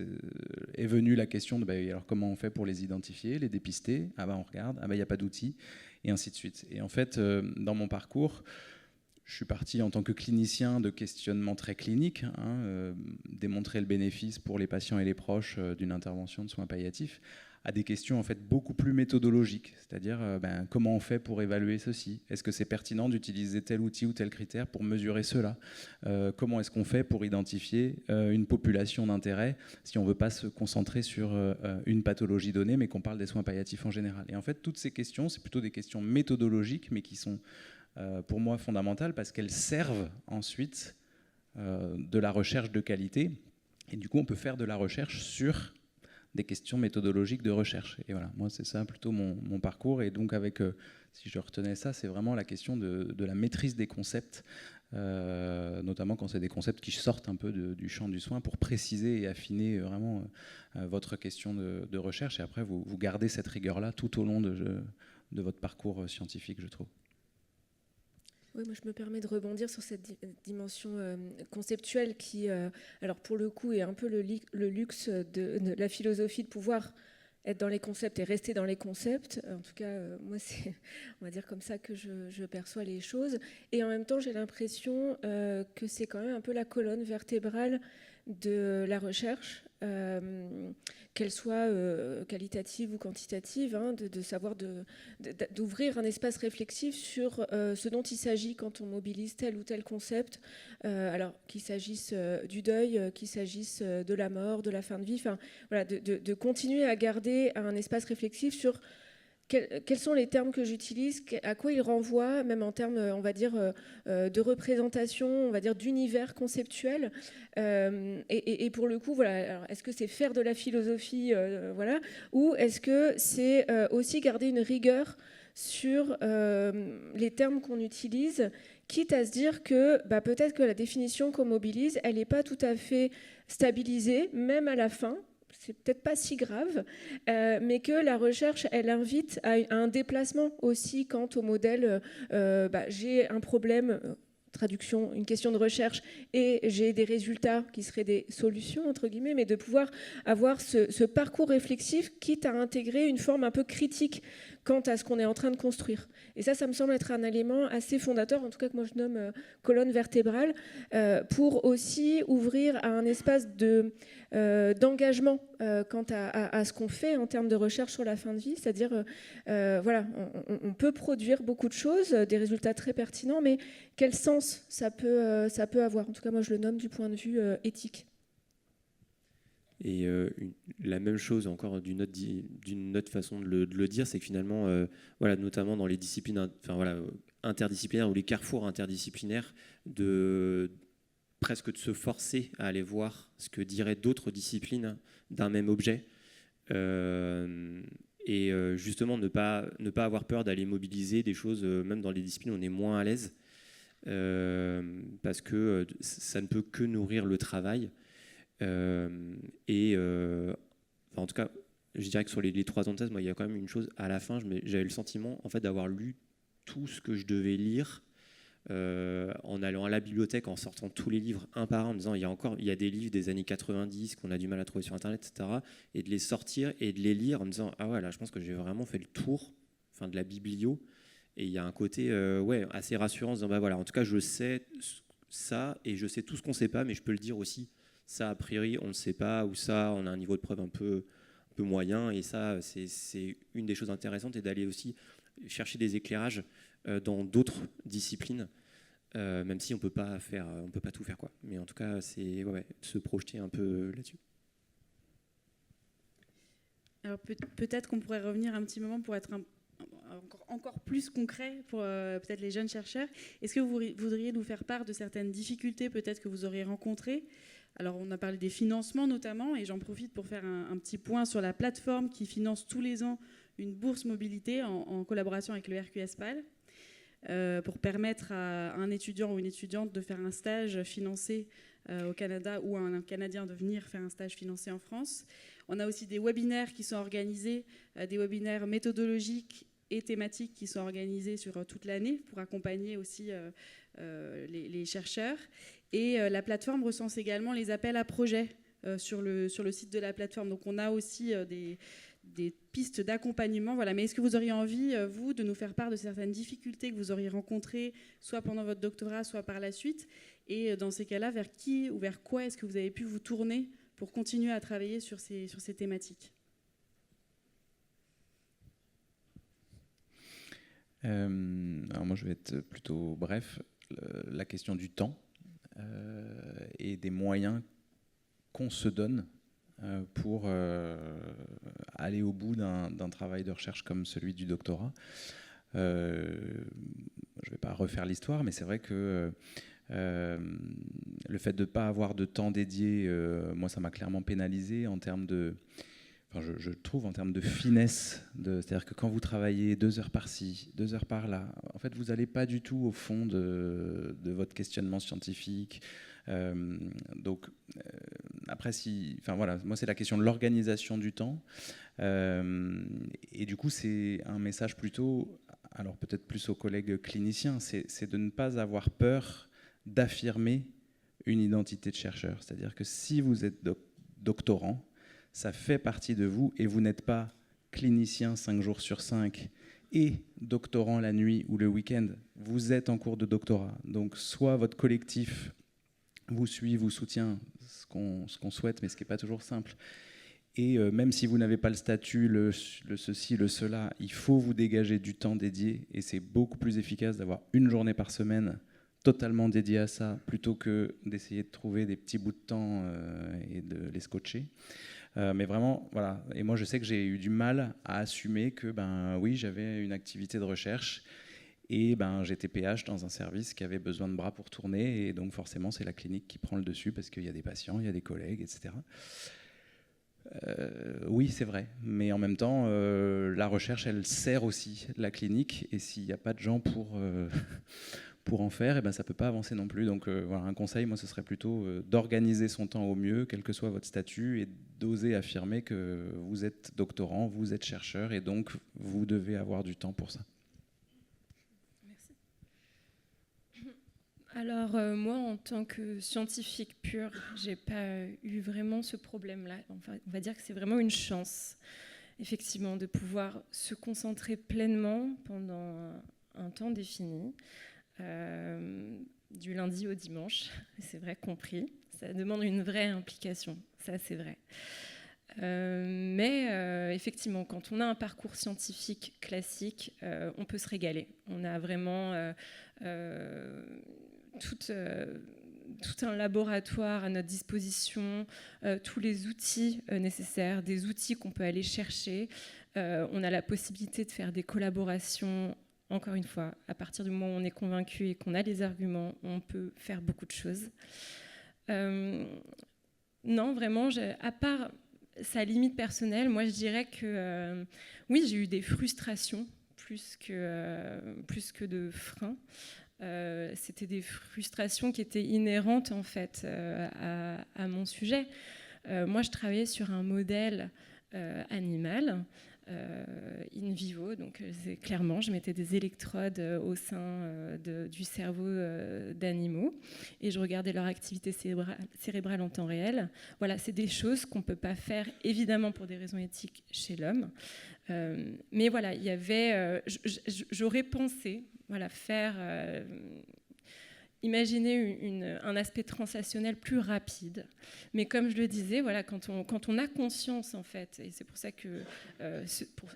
est venue la question de alors comment on fait pour les identifier, les dépister, on regarde, il n'y a pas d'outils, et ainsi de suite. Et en fait dans mon parcours, je suis parti en tant que clinicien de questionnement très clinique, démontrer le bénéfice pour les patients et les proches d'une intervention de soins palliatifs, à des questions en fait beaucoup plus méthodologiques, c'est-à-dire comment on fait pour évaluer ceci, est-ce que c'est pertinent d'utiliser tel outil ou tel critère pour mesurer cela, comment est-ce qu'on fait pour identifier une population d'intérêt si on ne veut pas se concentrer sur une pathologie donnée mais qu'on parle des soins palliatifs en général. Et en fait toutes ces questions, c'est plutôt des questions méthodologiques mais qui sont pour moi fondamentales parce qu'elles servent ensuite de la recherche de qualité, et du coup on peut faire de la recherche sur des questions méthodologiques de recherche. Et voilà, moi c'est ça plutôt mon parcours, et donc avec, si je retenais ça, c'est vraiment la question de la maîtrise des concepts, notamment quand c'est des concepts qui sortent un peu du champ du soin, pour préciser et affiner vraiment votre question de recherche, et après vous gardez cette rigueur-là tout au long de votre parcours scientifique, je trouve. Oui, moi je me permets de rebondir sur cette dimension conceptuelle qui, alors pour le coup, est un peu le luxe de la philosophie, de pouvoir être dans les concepts et rester dans les concepts. En tout cas, moi c'est, on va dire comme ça que je perçois les choses. Et en même temps, j'ai l'impression que c'est quand même un peu la colonne vertébrale de la recherche, qu'elle soit qualitative ou quantitative, de savoir d'ouvrir un espace réflexif sur ce dont il s'agit quand on mobilise tel ou tel concept, alors qu'il s'agisse du deuil, qu'il s'agisse de la mort, de la fin de vie, voilà, de continuer à garder un espace réflexif sur quels sont les termes que j'utilise, à quoi ils renvoient, même en termes, on va dire, de représentation, on va dire, d'univers conceptuel. Et pour le coup, voilà, alors, est-ce que c'est faire de la philosophie, voilà, ou est-ce que c'est aussi garder une rigueur sur les termes qu'on utilise, quitte à se dire que peut-être que la définition qu'on mobilise, elle n'est pas tout à fait stabilisée, même à la fin. C'est peut-être pas si grave, mais que la recherche, elle invite à un déplacement aussi quant au modèle. J'ai un problème, traduction, une question de recherche, et j'ai des résultats qui seraient des solutions, entre guillemets, mais de pouvoir avoir ce parcours réflexif, quitte à intégrer une forme un peu critique quant à ce qu'on est en train de construire. Et ça me semble être un élément assez fondateur, en tout cas que moi je nomme colonne vertébrale, pour aussi ouvrir à un espace d'engagement quant à ce qu'on fait en termes de recherche sur la fin de vie. C'est-à-dire, voilà, on peut produire beaucoup de choses, des résultats très pertinents, mais quel sens ça peut avoir? En tout cas, moi je le nomme du point de vue éthique. Et la même chose, encore d'une autre façon de le dire, c'est que finalement, voilà, notamment dans les disciplines interdisciplinaires ou les carrefours interdisciplinaires, presque de se forcer à aller voir ce que diraient d'autres disciplines d'un même objet, et justement ne pas avoir peur d'aller mobiliser des choses, même dans les disciplines où on est moins à l'aise, parce que ça ne peut que nourrir le travail. En tout cas, je dirais que sur les 3 ans de thèse, moi, il y a quand même une chose à la fin, j'avais le sentiment en fait d'avoir lu tout ce que je devais lire, en allant à la bibliothèque, en sortant tous les livres un par un, en me disant il y a des livres des années 90 qu'on a du mal à trouver sur internet, etc., et de les sortir et de les lire en me disant ah ouais, là je pense que j'ai vraiment fait le tour, de la biblio. Et il y a un côté assez rassurant en disant voilà, en tout cas je sais ça et je sais tout ce qu'on ne sait pas, mais je peux le dire aussi. Ça, a priori, on ne sait pas, ou ça, on a un niveau de preuve un peu moyen, et ça, c'est une des choses intéressantes, et d'aller aussi chercher des éclairages dans d'autres disciplines, même si on peut pas tout faire, quoi. Mais en tout cas, c'est se projeter un peu là-dessus. Alors peut-être qu'on pourrait revenir un petit moment pour être encore plus concret pour peut-être les jeunes chercheurs. Est-ce que vous voudriez nous faire part de certaines difficultés peut-être que vous auriez rencontrées? Alors, on a parlé des financements notamment, et j'en profite pour faire un petit point sur la plateforme qui finance tous les ans une bourse mobilité en collaboration avec le RQS PAL. pour permettre à un étudiant ou une étudiante de faire un stage financé au Canada ou à un Canadien de venir faire un stage financé en France. On a aussi des webinaires qui sont organisés, des webinaires méthodologiques et thématiques qui sont organisés sur toute l'année pour accompagner aussi les chercheurs. Et la plateforme recense également les appels à projets sur le site de la plateforme. Donc on a aussi des pistes d'accompagnement. Voilà. Mais est-ce que vous auriez envie, vous, de nous faire part de certaines difficultés que vous auriez rencontrées, soit pendant votre doctorat, soit par la suite? Et dans ces cas-là, vers qui ou vers quoi est-ce que vous avez pu vous tourner pour continuer à travailler sur ces thématiques? Alors moi, je vais être plutôt bref. La question du temps et des moyens qu'on se donne pour aller au bout d'un travail de recherche comme celui du doctorat. Je ne vais pas refaire l'histoire, mais c'est vrai que le fait de ne pas avoir de temps dédié, moi, ça m'a clairement pénalisé en termes de... Enfin, je trouve en termes de finesse, c'est-à-dire que quand vous travaillez 2 heures par-ci, 2 heures par-là, en fait, vous n'allez pas du tout au fond de votre questionnement scientifique. Donc, après, enfin, voilà, moi, c'est la question de l'organisation du temps. Et du coup, c'est un message plutôt, alors peut-être plus aux collègues cliniciens, c'est de ne pas avoir peur d'affirmer une identité de chercheur. C'est-à-dire que si vous êtes doctorant, ça fait partie de vous et vous n'êtes pas clinicien 5 jours sur 5 et doctorant la nuit ou le week-end. Vous êtes en cours de doctorat. Donc soit votre collectif vous suit, vous soutient, ce qu'on souhaite, mais ce qui n'est pas toujours simple. Et même si vous n'avez pas le statut, le ceci, le cela, il faut vous dégager du temps dédié et c'est beaucoup plus efficace d'avoir une journée par semaine totalement dédiée à ça plutôt que d'essayer de trouver des petits bouts de temps et de les scotcher. Mais vraiment, voilà. Et moi, je sais que j'ai eu du mal à assumer que, oui, j'avais une activité de recherche et j'étais PH dans un service qui avait besoin de bras pour tourner. Et donc, forcément, c'est la clinique qui prend le dessus parce qu'il y a des patients, il y a des collègues, etc. Oui, c'est vrai. Mais en même temps, la recherche, elle sert aussi la clinique. Et s'il n'y a pas de gens pour en faire, ça ne peut pas avancer non plus. Donc voilà, un conseil, moi, ce serait plutôt d'organiser son temps au mieux, quel que soit votre statut, et d'oser affirmer que vous êtes doctorant, vous êtes chercheur, et donc vous devez avoir du temps pour ça. Merci. Alors moi, en tant que scientifique pure, j'ai pas eu vraiment ce problème-là. Enfin, on va dire que c'est vraiment une chance, effectivement, de pouvoir se concentrer pleinement pendant un temps défini. Du lundi au dimanche, c'est vrai, compris. Ça demande une vraie implication, ça c'est vrai. Mais effectivement, quand on a un parcours scientifique classique, on peut se régaler. On a vraiment tout un laboratoire à notre disposition, tous les outils nécessaires, des outils qu'on peut aller chercher. On a la possibilité de faire des collaborations. Encore une fois, à partir du moment où on est convaincu et qu'on a les arguments, on peut faire beaucoup de choses. Non, vraiment, à part sa limite personnelle, moi je dirais que oui, j'ai eu des frustrations plus que de freins. C'était des frustrations qui étaient inhérentes en fait à mon sujet. Moi, je travaillais sur un modèle animal. In vivo, donc clairement je mettais des électrodes au sein du cerveau d'animaux et je regardais leur activité cérébrale en temps réel. Voilà, c'est des choses qu'on ne peut pas faire évidemment pour des raisons éthiques chez l'homme, mais voilà, il y avait j'aurais pensé faire imaginer un aspect translationnel plus rapide. Mais comme je le disais, voilà, quand on a conscience, en fait, et c'est pour ça que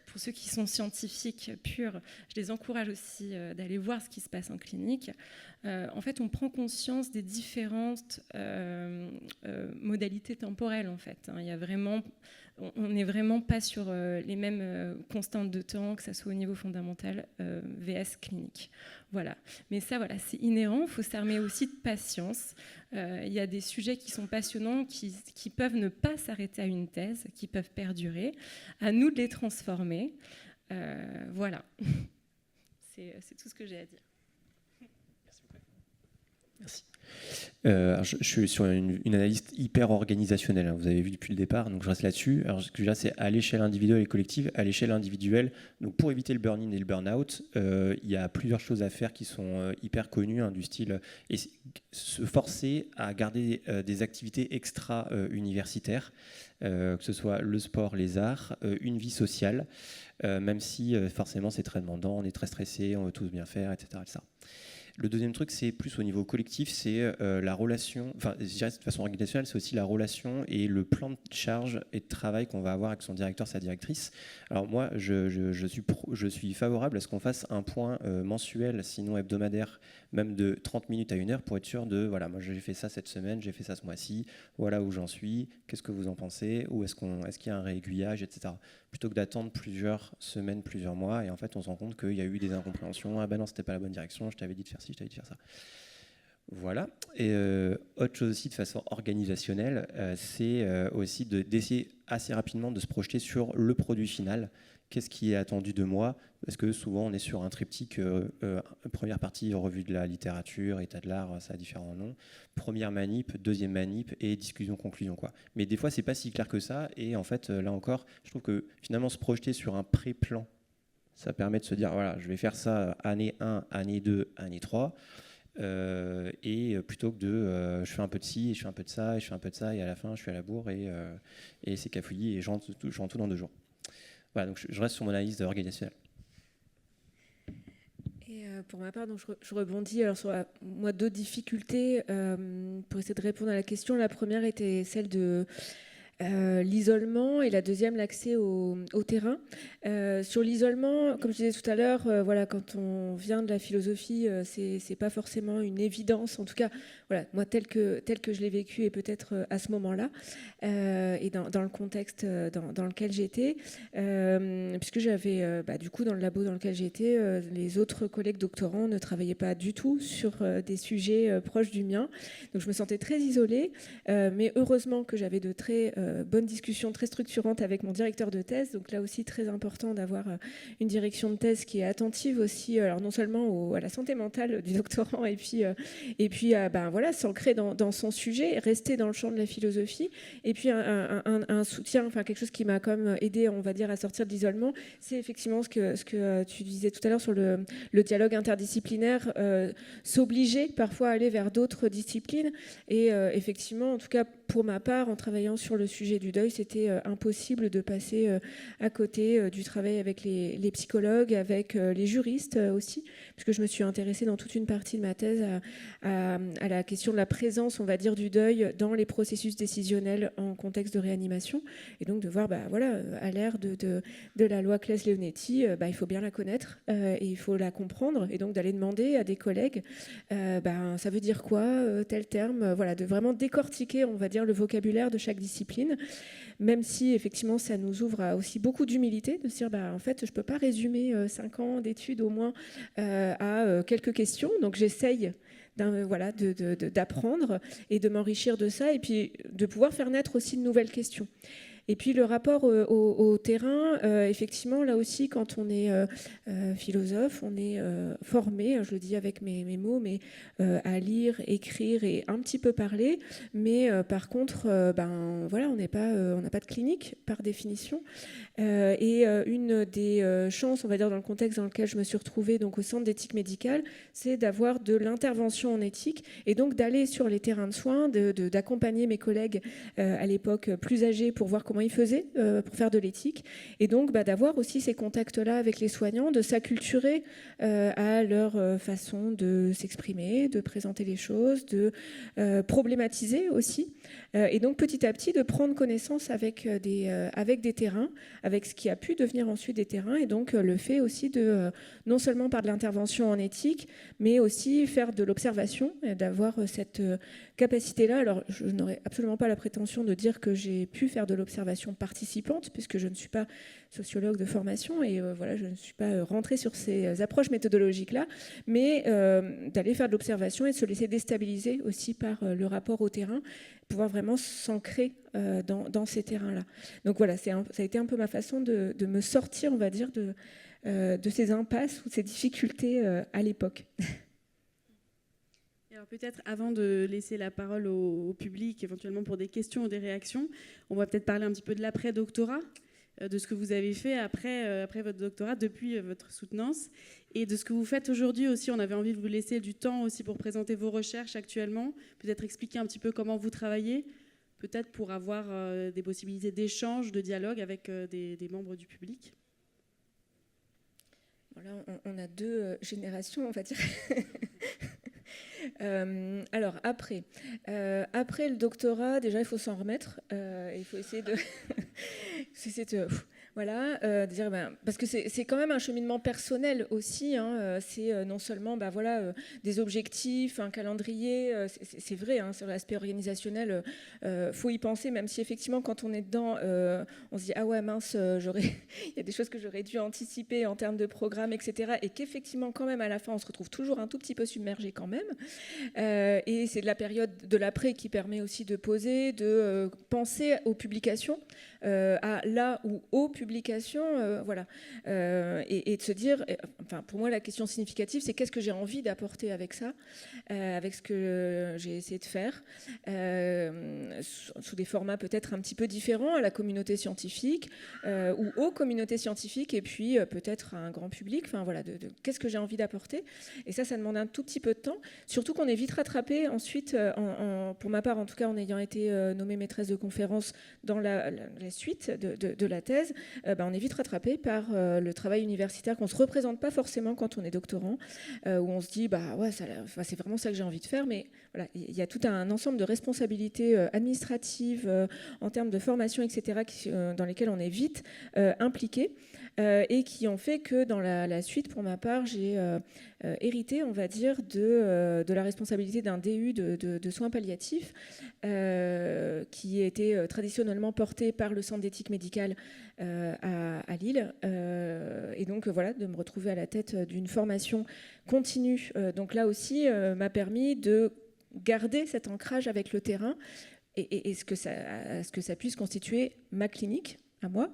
pour ceux qui sont scientifiques purs, je les encourage aussi d'aller voir ce qui se passe en clinique. En fait, on prend conscience des différentes modalités temporelles, en fait. Il y a vraiment... On n'est vraiment pas sur les mêmes constantes de temps, que ça soit au niveau fondamental VS clinique. Voilà. Mais ça, voilà, c'est inhérent. Il faut s'armer aussi de patience. Il y a des sujets qui sont passionnants, qui peuvent ne pas s'arrêter à une thèse, qui peuvent perdurer. À nous de les transformer. Voilà. C'est tout ce que j'ai à dire. Merci. Alors, je suis sur une analyse hyper organisationnelle, hein, vous avez vu depuis le départ, donc je reste là-dessus. Alors, ce que je dirais, c'est à l'échelle individuelle et collective. À l'échelle individuelle, donc pour éviter le burn-in et le burn-out, il y a plusieurs choses à faire qui sont hyper connues, hein, du style et se forcer à garder des activités extra-universitaires, que ce soit le sport, les arts, une vie sociale, même si forcément c'est très demandant, on est très stressé, on veut tous bien faire, etc. etc. Le deuxième truc, c'est plus au niveau collectif, c'est la relation, enfin, je dirais de façon organisationnelle, c'est aussi la relation et le plan de charge et de travail qu'on va avoir avec son directeur, sa directrice. Alors moi, je suis favorable à ce qu'on fasse un point mensuel, sinon hebdomadaire, même de 30 minutes à 1 heure, pour être sûr de, voilà, moi j'ai fait ça cette semaine, j'ai fait ça ce mois-ci, voilà où j'en suis, qu'est-ce que vous en pensez, ou est-ce qu'il y a un réaiguillage, etc. Plutôt que d'attendre plusieurs semaines, plusieurs mois, et en fait on se rend compte qu'il y a eu des incompréhensions, ah ben non, c'était pas la bonne direction, je t'avais dit de faire ci, je t'avais dit de faire ça. Voilà. Et autre chose aussi de façon organisationnelle, c'est aussi d'essayer assez rapidement de se projeter sur le produit final. Qu'est-ce qui est attendu de moi? Parce que souvent on est sur un triptyque, première partie revue de la littérature, état de l'art, ça a différents noms, première manip, deuxième manip et discussion-conclusion, quoi. Mais des fois c'est pas si clair que ça, et en fait là encore je trouve que finalement se projeter sur un pré-plan, ça permet de se dire voilà, je vais faire ça année 1, année 2, année 3, et plutôt que de je fais un peu de ci, et je fais un peu de ça, et je fais un peu de ça, et à la fin je suis à la bourre, et c'est cafouillis, et je rentre tout dans 2 jours. Voilà, donc je reste sur mon analyse organisationnelle. Et pour ma part, donc je rebondis alors sur moi 2 difficultés pour essayer de répondre à la question. La première était celle de l'isolement et la deuxième, l'accès au terrain. Sur l'isolement, comme je disais tout à l'heure, voilà, quand on vient de la philosophie, c'est pas forcément une évidence. En tout cas, voilà, moi tel que je l'ai vécu et peut-être à ce moment-là et dans le contexte dans lequel j'étais, puisque j'avais du coup dans le labo dans lequel j'étais, les autres collègues doctorants ne travaillaient pas du tout sur des sujets proches du mien. Donc je me sentais très isolée, mais heureusement que j'avais de très bonne discussion très structurante avec mon directeur de thèse. Donc là aussi, très important d'avoir une direction de thèse qui est attentive aussi, alors non seulement à la santé mentale du doctorant, et puis voilà, s'ancrer dans son sujet, rester dans le champ de la philosophie, et puis un soutien, enfin quelque chose qui m'a quand même aidé, on va dire, à sortir de l'isolement, c'est effectivement ce que tu disais tout à l'heure sur le dialogue interdisciplinaire, s'obliger parfois à aller vers d'autres disciplines. Et effectivement, en tout cas pour ma part, en travaillant sur le sujet du deuil, c'était impossible de passer à côté du travail avec les psychologues, avec les juristes aussi, puisque je me suis intéressée dans toute une partie de ma thèse à la question de la présence, on va dire, du deuil dans les processus décisionnels en contexte de réanimation. Et donc de voir, voilà, à l'ère de la loi Claes-Leonetti, il faut bien la connaître et il faut la comprendre. Et donc d'aller demander à des collègues, ça veut dire quoi, tel terme, voilà, de vraiment décortiquer, on va dire, le vocabulaire de chaque discipline, même si effectivement ça nous ouvre à aussi beaucoup d'humilité, de se dire en fait je peux pas résumer 5 ans d'études au moins à quelques questions, donc j'essaye d'apprendre et de m'enrichir de ça, et puis de pouvoir faire naître aussi de nouvelles questions. Et puis le rapport au terrain, effectivement, là aussi, quand on est philosophe, on est formé, je le dis avec mes mots, mais à lire, écrire et un petit peu parler. Mais par contre, voilà, on n'a pas de clinique par définition. Et une des chances, on va dire, dans le contexte dans lequel je me suis retrouvée, donc au centre d'éthique médicale, c'est d'avoir de l'intervention en éthique et donc d'aller sur les terrains de soins, d'accompagner mes collègues à l'époque plus âgés pour voir comment ils faisaient pour faire de l'éthique, et donc d'avoir aussi ces contacts-là avec les soignants, de s'acculturer à leur façon de s'exprimer, de présenter les choses, de problématiser aussi, et donc petit à petit de prendre connaissance avec des terrains, avec ce qui a pu devenir ensuite des terrains, et donc le fait aussi de, non seulement par de l'intervention en éthique, mais aussi faire de l'observation, d'avoir cette capacité-là. Alors, je n'aurais absolument pas la prétention de dire que j'ai pu faire de l'observation participante, puisque je ne suis pas sociologue de formation, et voilà, je ne suis pas rentrée sur ces approches méthodologiques-là, mais d'aller faire de l'observation et de se laisser déstabiliser aussi par le rapport au terrain, pouvoir vraiment s'ancrer dans ces terrains-là. Donc voilà, ça a été un peu ma façon de me sortir, on va dire, de ces impasses ou de ces difficultés à l'époque. Alors peut-être avant de laisser la parole au public, éventuellement pour des questions ou des réactions, on va peut-être parler un petit peu de l'après-doctorat, de ce que vous avez fait après votre doctorat, depuis votre soutenance, et de ce que vous faites aujourd'hui aussi. On avait envie de vous laisser du temps aussi pour présenter vos recherches actuellement, peut-être expliquer un petit peu comment vous travaillez, peut-être pour avoir des possibilités d'échange, de dialogue avec des membres du public. Là, on a deux générations, on va dire. Alors, après le doctorat, déjà, il faut s'en remettre. Il faut essayer de... Voilà, dire, parce que c'est quand même un cheminement personnel aussi. C'est non seulement des objectifs, un calendrier. C'est vrai, sur l'aspect organisationnel, faut y penser, même si effectivement, quand on est dedans, on se dit « Ah ouais, mince, il y a des choses que j'aurais dû anticiper en termes de programme, etc. » Et qu'effectivement, quand même, à la fin, on se retrouve toujours un tout petit peu submergé quand même. Et c'est de la période de l'après qui permet aussi de poser, de penser aux publications, à là ou aux publications, et de se dire, pour moi la question significative, c'est qu'est-ce que j'ai envie d'apporter avec ça, avec ce que j'ai essayé de faire, sous des formats peut-être un petit peu différents à la communauté scientifique ou aux communautés scientifiques, et puis peut-être à un grand public, qu'est-ce que j'ai envie d'apporter. Et ça demande un tout petit peu de temps, surtout qu'on est vite rattrapé ensuite, pour ma part en tout cas, en ayant été nommée maîtresse de conférence dans la suite de la thèse, on est vite rattrapé par le travail universitaire qu'on ne se représente pas forcément quand on est doctorant, où on se dit c'est vraiment ça que j'ai envie de faire, mais voilà, il y a tout un ensemble de responsabilités administratives en termes de formation, etc., dans lesquelles on est vite impliqué, et qui ont fait que dans la suite, pour ma part, j'ai hérité, on va dire, de la responsabilité d'un DU de soins palliatifs, qui était traditionnellement porté par le Centre d'éthique médicale à Lille, et donc de me retrouver à la tête d'une formation continue. Donc là aussi, m'a permis de garder cet ancrage avec le terrain et ce que ça puisse constituer ma clinique à moi,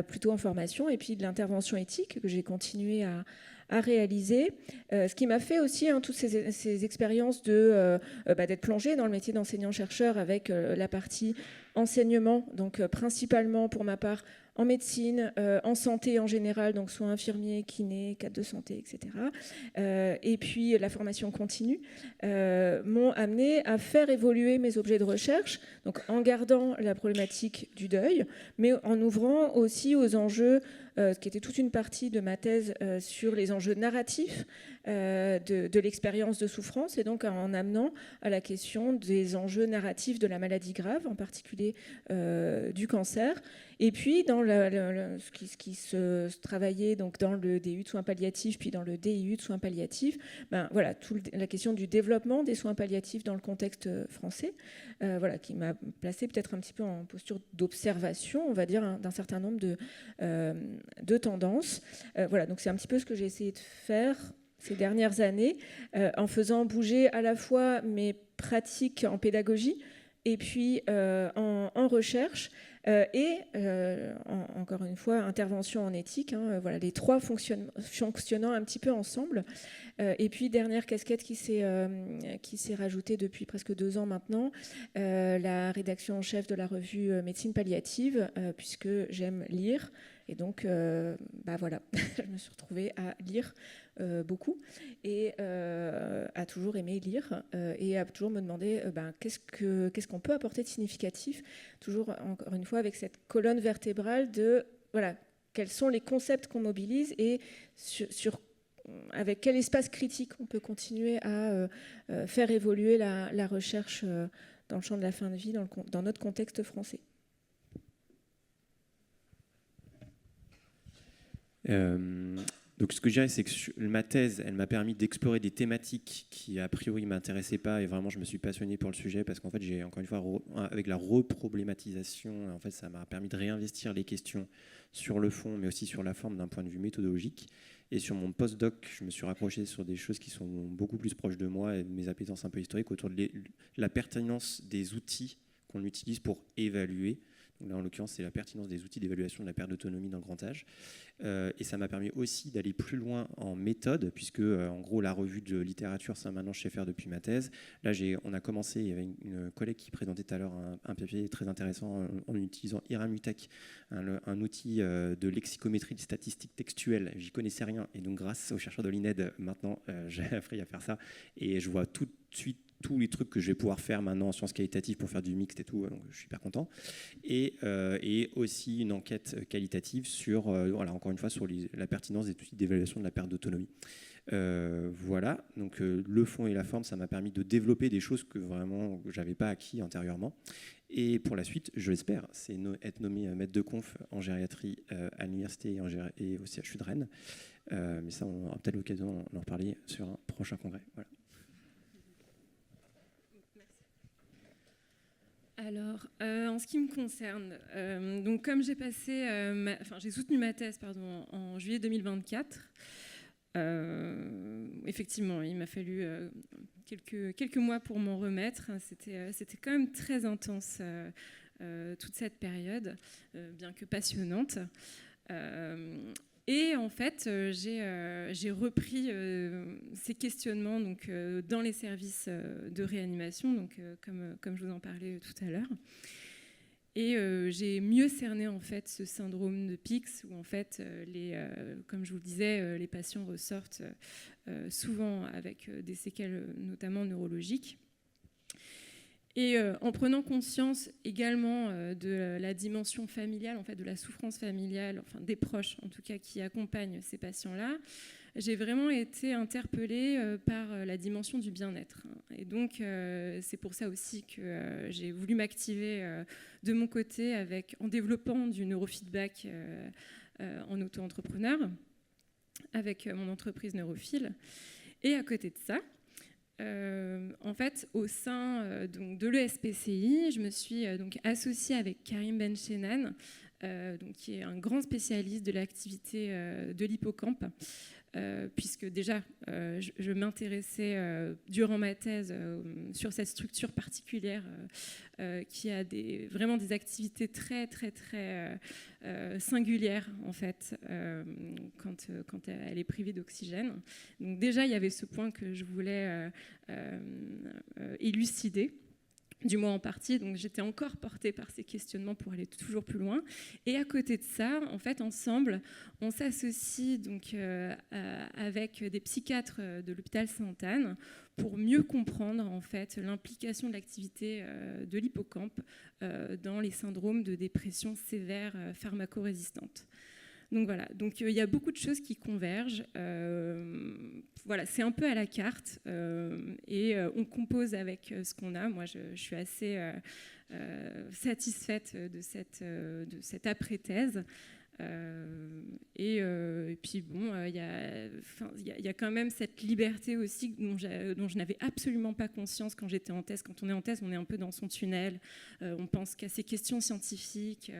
plutôt en formation, et puis de l'intervention éthique que j'ai continué à réaliser. Ce qui m'a fait aussi toutes ces expériences d'être plongée dans le métier d'enseignant-chercheur avec la partie enseignement, donc principalement pour ma part en médecine, en santé en général, donc soins infirmiers, kinés, cadres de santé, etc. Et puis la formation continue m'ont amené à faire évoluer mes objets de recherche, donc en gardant la problématique du deuil, mais en ouvrant aussi aux enjeux, qui était toute une partie de ma thèse sur les enjeux narratifs de l'expérience de souffrance, et donc en amenant à la question des enjeux narratifs de la maladie grave, en particulier du cancer. Et puis dans ce qui se travaillait donc dans le DU de soins palliatifs, puis dans le DIU de soins palliatifs, la question du développement des soins palliatifs dans le contexte français, qui m'a placée peut-être un petit peu en posture d'observation, on va dire, d'un certain nombre de tendances. Donc c'est un petit peu ce que j'ai essayé de faire ces dernières années, en faisant bouger à la fois mes pratiques en pédagogie et puis en recherche, et encore une fois, intervention en éthique, les trois fonctionnant un petit peu ensemble. Et puis, dernière casquette qui s'est rajoutée depuis presque 2 ans maintenant, la rédaction en chef de la revue Médecine palliative, puisque j'aime lire. Et donc, je me suis retrouvée à lire beaucoup, et à toujours aimer lire, et à toujours me demander qu'est-ce qu'on peut apporter de significatif, toujours encore une fois avec cette colonne vertébrale de quels sont les concepts qu'on mobilise et avec quel espace critique on peut continuer à faire évoluer la recherche dans le champ de la fin de vie dans notre contexte français. Donc ce que je dirais, c'est que ma thèse, elle m'a permis d'explorer des thématiques qui a priori ne m'intéressaient pas, et vraiment je me suis passionné pour le sujet, parce qu'en fait j'ai encore une fois, avec la reproblématisation, en fait ça m'a permis de réinvestir les questions sur le fond, mais aussi sur la forme d'un point de vue méthodologique. Et sur mon post-doc, je me suis rapproché sur des choses qui sont beaucoup plus proches de moi et de mes appétences un peu historiques autour de la pertinence des outils qu'on utilise pour évaluer. Là, en l'occurrence, c'est la pertinence des outils d'évaluation de la perte d'autonomie dans le grand âge. Et ça m'a permis aussi d'aller plus loin en méthode, puisque, en gros, la revue de littérature, ça, maintenant, je sais faire depuis ma thèse. Là, on a commencé, il y avait une collègue qui présentait tout à l'heure un papier très intéressant en utilisant Iramutech, un outil de lexicométrie de statistiques textuelles. J'y connaissais rien, et donc grâce aux chercheurs de l'INED, maintenant, j'ai appris à faire ça, et je vois tout de suite tous les trucs que je vais pouvoir faire maintenant en sciences qualitatives pour faire du mixte et tout, donc je suis hyper content. Et aussi une enquête qualitative sur, voilà, encore une fois, sur la pertinence des outils d'évaluation de la perte d'autonomie. Voilà, donc le fond et la forme, ça m'a permis de développer des choses que vraiment je n'avais pas acquis antérieurement. Et pour la suite, je l'espère, c'est être nommé maître de conf en gériatrie à l'université et au CHU de Rennes. Mais ça, on aura peut-être l'occasion d'en reparler sur un prochain congrès. Voilà. Alors, en ce qui me concerne, donc comme j'ai soutenu ma thèse en juillet 2024, effectivement, il m'a fallu quelques mois pour m'en remettre. C'était quand même très intense toute cette période, bien que passionnante. Et en fait, j'ai repris ces questionnements donc, dans les services de réanimation, donc, comme je vous en parlais tout à l'heure. Et j'ai mieux cerné en fait, ce syndrome de PICS, où en fait, comme je vous le disais, les patients ressortent souvent avec des séquelles notamment neurologiques. Et en prenant conscience également de la dimension familiale, en fait, de la souffrance familiale, enfin des proches en tout cas qui accompagnent ces patients-là, j'ai vraiment été interpellée par la dimension du bien-être. Et donc c'est pour ça aussi que j'ai voulu m'activer de mon côté en développant du neurofeedback en auto-entrepreneur avec mon entreprise Neurophile. Et à côté de ça, en fait, au sein donc, de l'ESPCI, je me suis donc associée avec Karim Benchenan, donc, qui est un grand spécialiste de l'activité de l'hippocampe, puisque déjà, je m'intéressais durant ma thèse sur cette structure particulière qui a vraiment des activités très, très, très singulières, en fait, quand elle est privée d'oxygène. Donc déjà, il y avait ce point que je voulais élucider, du moins en partie, donc j'étais encore portée par ces questionnements pour aller toujours plus loin. Et à côté de ça, en fait, ensemble, on s'associe donc avec des psychiatres de l'hôpital Sainte-Anne pour mieux comprendre en fait l'implication de l'activité de l'hippocampe dans les syndromes de dépression sévère pharmacorésistante. Donc voilà, donc il y a beaucoup de choses qui convergent. Voilà, c'est un peu à la carte et on compose avec ce qu'on a. Moi, je suis assez satisfaite de cette après-thèse. Et puis bon, il y a quand même cette liberté aussi dont je n'avais absolument pas conscience quand j'étais en thèse. Quand on est en thèse, on est un peu dans son tunnel, on pense qu'à ces questions scientifiques,